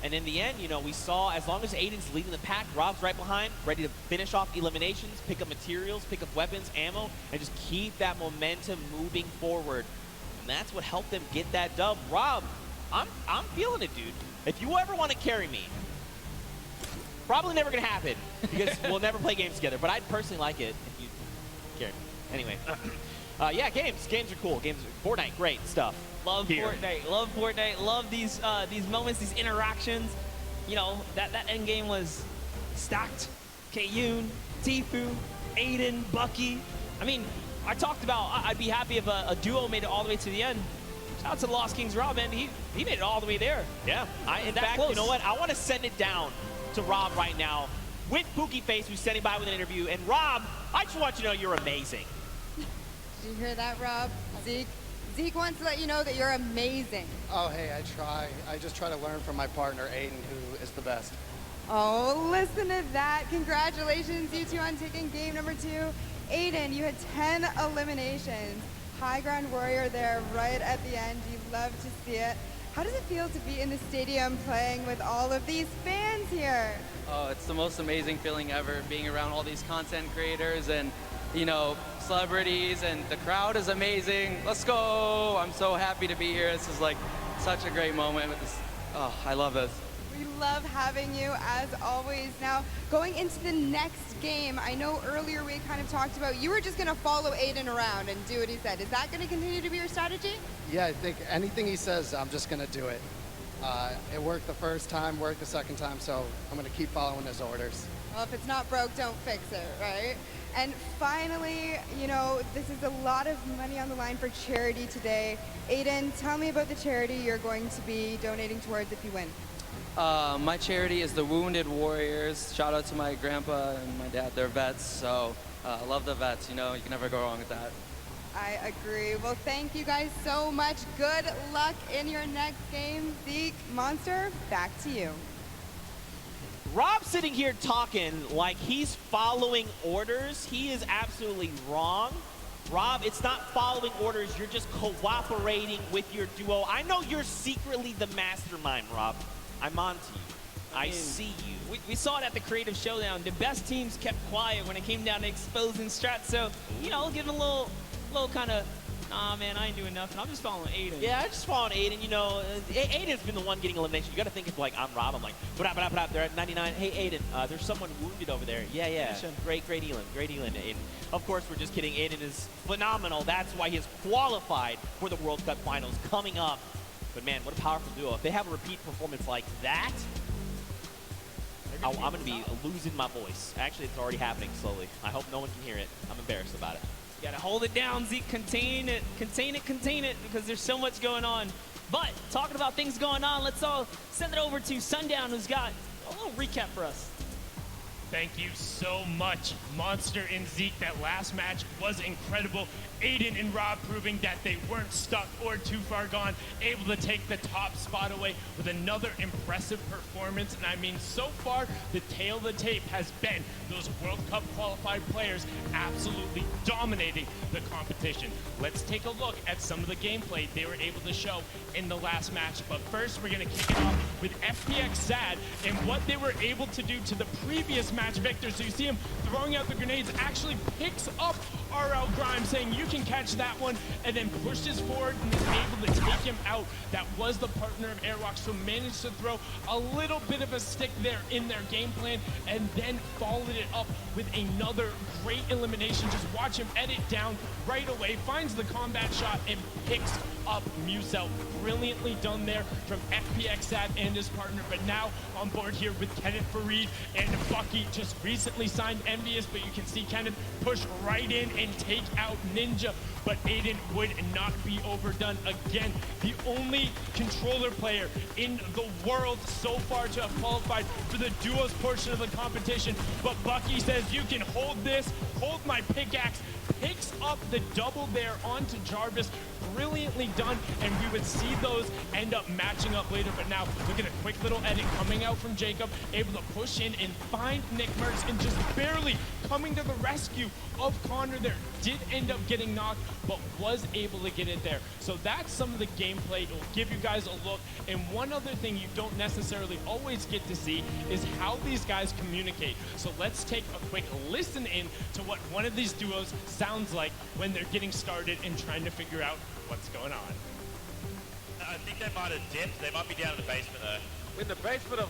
And in the end, you know, we saw as long as Aiden's leading the pack, Rob's right behind, ready to finish off eliminations, pick up materials, pick up weapons, ammo, and just keep that momentum moving forward. And that's what helped them get that dub. Rob, I'm feeling it, dude. If you ever want to carry me, probably never going to happen because we'll never play games together. But I'd personally like it if you carry me. Anyway, yeah, games are cool. Fortnite, great stuff. Love Fortnite. Love Fortnite. Love these moments, these interactions. You know, that end game was stacked. Kayun, Tfue, Aiden, Bucky. I mean, I talked about I'd be happy if a duo made it all the way to the end. Shout out to Lost Kings Rob, man. He made it all the way there. Yeah. In fact, close. You know what? I want to send it down to Rob right now with Pookie Face, who's standing by with an interview. And Rob, I just want you to know you're amazing. Did you hear that, Rob? Zeke wants to let you know that you're amazing. Oh, hey, I try. I just try to learn from my partner, Aiden, who is the best. Oh, listen to that. Congratulations, you two, on taking game number 2. Aiden, you had 10 eliminations. High ground warrior there right at the end. You love to see it. How does it feel to be in the stadium playing with all of these fans here? Oh, it's the most amazing feeling ever, being around all these content creators and, you know, celebrities, and the crowd is amazing. Let's go! I'm so happy to be here. This is like such a great moment with this. Oh, I love this. We love having you as always. Now, going into the next game, I know earlier we kind of talked about you were just going to follow Aiden around and do what he said. Is that going to continue to be your strategy? Yeah, I think anything he says, I'm just going to do it. It worked the first time, worked the second time, so I'm going to keep following his orders. Well, if it's not broke, don't fix it, right? And finally, you know, this is a lot of money on the line for charity today. Aiden, tell me about the charity you're going to be donating towards if you win. My charity is the Wounded Warriors. Shout out to my grandpa and my dad. They're vets, so I love the vets. You know, you can never go wrong with that. I agree. Well, thank you guys so much. Good luck in your next game. Zeke, Monster, back to you. Rob's sitting here talking like he's following orders. He is absolutely wrong. Rob, it's not following orders. You're just cooperating with your duo. I know you're secretly the mastermind, Rob. I'm on to you. I see you. We saw it at the Creative Showdown. The best teams kept quiet when it came down to exposing strats. So, you know, give it a little kind of, nah, man, I ain't doing nothing. I'm just following Aiden. Yeah, I'm just following Aiden. You know, Aiden's been the one getting elimination. You got to think if, like, I'm Rob. I'm like, they're at 99. Hey, Aiden, there's someone wounded over there. Yeah. Great Elin. Great Elin, Aiden. Of course, we're just kidding. Aiden is phenomenal. That's why he is qualified for the World Cup Finals coming up. But, man, what a powerful duo. If they have a repeat performance like that, I'm going to be losing my voice. Actually, it's already happening slowly. I hope no one can hear it. I'm embarrassed about it. You gotta hold it down, Zeke. Contain it, because there's so much going on. But talking about things going on, let's all send it over to Sundown, who's got a little recap for us. Thank you so much, Monster and Zeke. That last match was incredible. Aiden and Rob proving that they weren't stuck or too far gone, able to take the top spot away with another impressive performance. And I mean, so far, the tail of the tape has been those World Cup qualified players absolutely dominating the competition. Let's take a look at some of the gameplay they were able to show in the last match. But first, we're gonna kick it off with SUB4SUB and what they were able to do to the previous match victor. So you see him throwing out the grenades, actually picks up RL Grime, saying you can catch that one, and then pushes forward and is able to take him out. That was the partner of Airwalk, so managed to throw a little bit of a stick there in their game plan, and then followed it up with another great elimination. Just watch him edit down right away, finds the combat shot, and picks up Musel. Brilliantly done there from SUB4SUB and his partner, but now on board here with Kenneth Farid and Bucky. Just recently signed Envious, but you can see Kenneth push right in and take out Ninja, but Aiden would not be overdone again. The only controller player in the world so far to have qualified for the duos portion of the competition. But Bucky says, you can hold this, hold my pickaxe, picks up the double there onto Jarvis. Brilliantly done, and we would see those end up matching up later. But now look at a quick little edit coming out from Jacob, able to push in and find Nick Merckx, and just barely coming to the rescue of Connor there. Did end up getting knocked, but was able to get it there. So that's some of the gameplay. It will give you guys a look. And one other thing you don't necessarily always get to see is how these guys communicate. So let's take a quick listen in to what one of these duos sounds like when they're getting started and trying to figure out what's going on. I think they might have dipped. They might be down in the basement though. In the basement of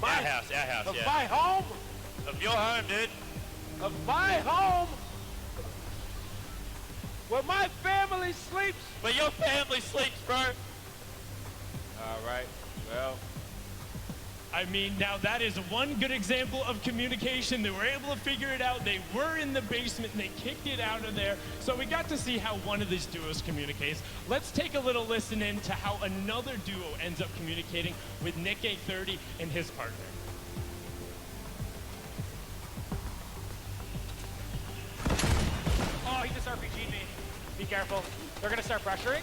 Our house, of yeah. my home? Of your home, dude. Of my home? Where my family sleeps? Where your family sleeps, bro. All right, well. I mean, now that is one good example of communication. They were able to figure it out. They were in the basement and they kicked it out of there. So we got to see how one of these duos communicates. Let's take a little listen in to how another duo ends up communicating with Nick 830 and his partner. Oh, he just RPG'd me. Be careful. They're gonna start pressuring.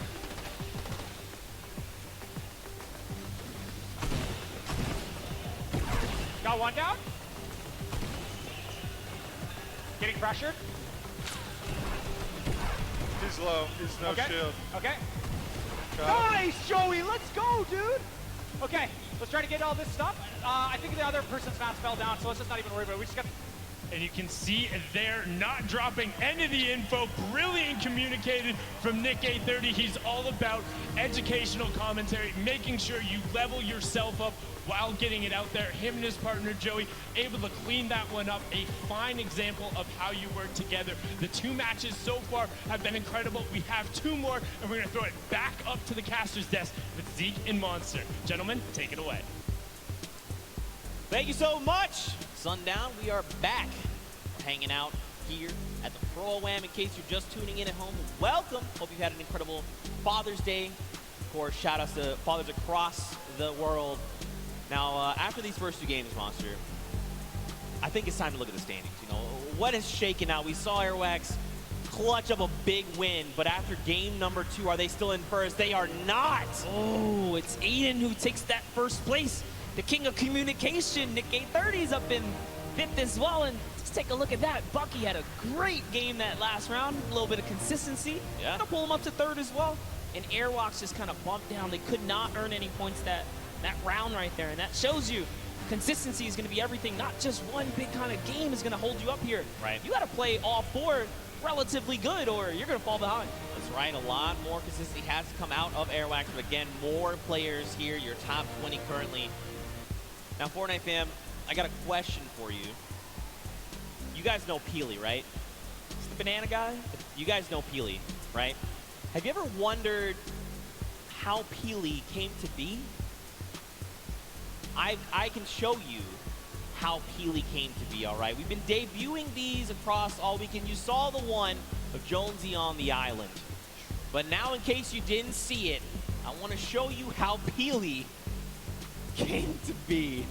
Got one down. Getting pressured. He's low. He's no shield. Okay. Got Nice, Joey. Let's go, dude. Okay, let's try to get all this stuff. I think the other person's mask fell down, so let's just not even worry about it. We just got. And you can see they're not dropping any of the info. Brilliant communicated from Nick 830. He's all about educational commentary, making sure you level yourself up while getting it out there. Him and his partner, Joey, able to clean that one up. A fine example of how you work together. The two matches so far have been incredible. We have two more, and we're going to throw it back up to the caster's desk with Zeke and Monster. Gentlemen, take it away. Thank you so much. Sundown, we are back. We're hanging out here at the Pro-Am. In case you're just tuning in at home, welcome. Hope you've had an incredible Father's Day. Of course, shout outs to fathers across the world. Now, after these first two games, Monster, I think it's time to look at the standings. You know, what has shaken out? We saw Airwax clutch up a big win, but after game number 2, are they still in first? They are not. Oh, it's Aiden who takes that first place. The king of communication, Nick 830's up in 5th as well, and just take a look at that. Bucky had a great game that last round, a little bit of consistency. Yeah. Gonna pull him up to 3rd as well. And Airwalks just kind of bumped down. They could not earn any points that round right there, and that shows you consistency is gonna be everything. Not just one big kind of game is gonna hold you up here. Right. You gotta play all 4 relatively good, or you're gonna fall behind. That's right. A lot more consistency has to come out of Airwax, but again, more players here. Your top 20 currently. Now, Fortnite fam, I got a question for you. You guys know Peely, right? It's the banana guy. You guys know Peely, right? Have you ever wondered how Peely came to be? I can show you how Peely came to be, all right? We've been debuting these across all weekend. You saw the one of Jonesy on the island. But now, in case you didn't see it, I want to show you how Peely came to be.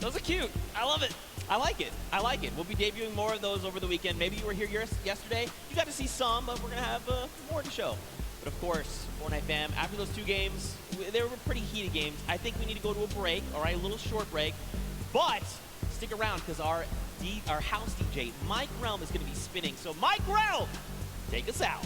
Those are cute. I love it. I like it. I like it. We'll be debuting more of those over the weekend. Maybe you were here yesterday. You got to see some, but we're going to have more to show. But of course, Fortnite fam, after those 2 games, they were pretty heated games. I think we need to go to a break, all right, a little short break. But stick around because our house DJ, Mike Realm, is going to be spinning. So Mike Realm, take us out.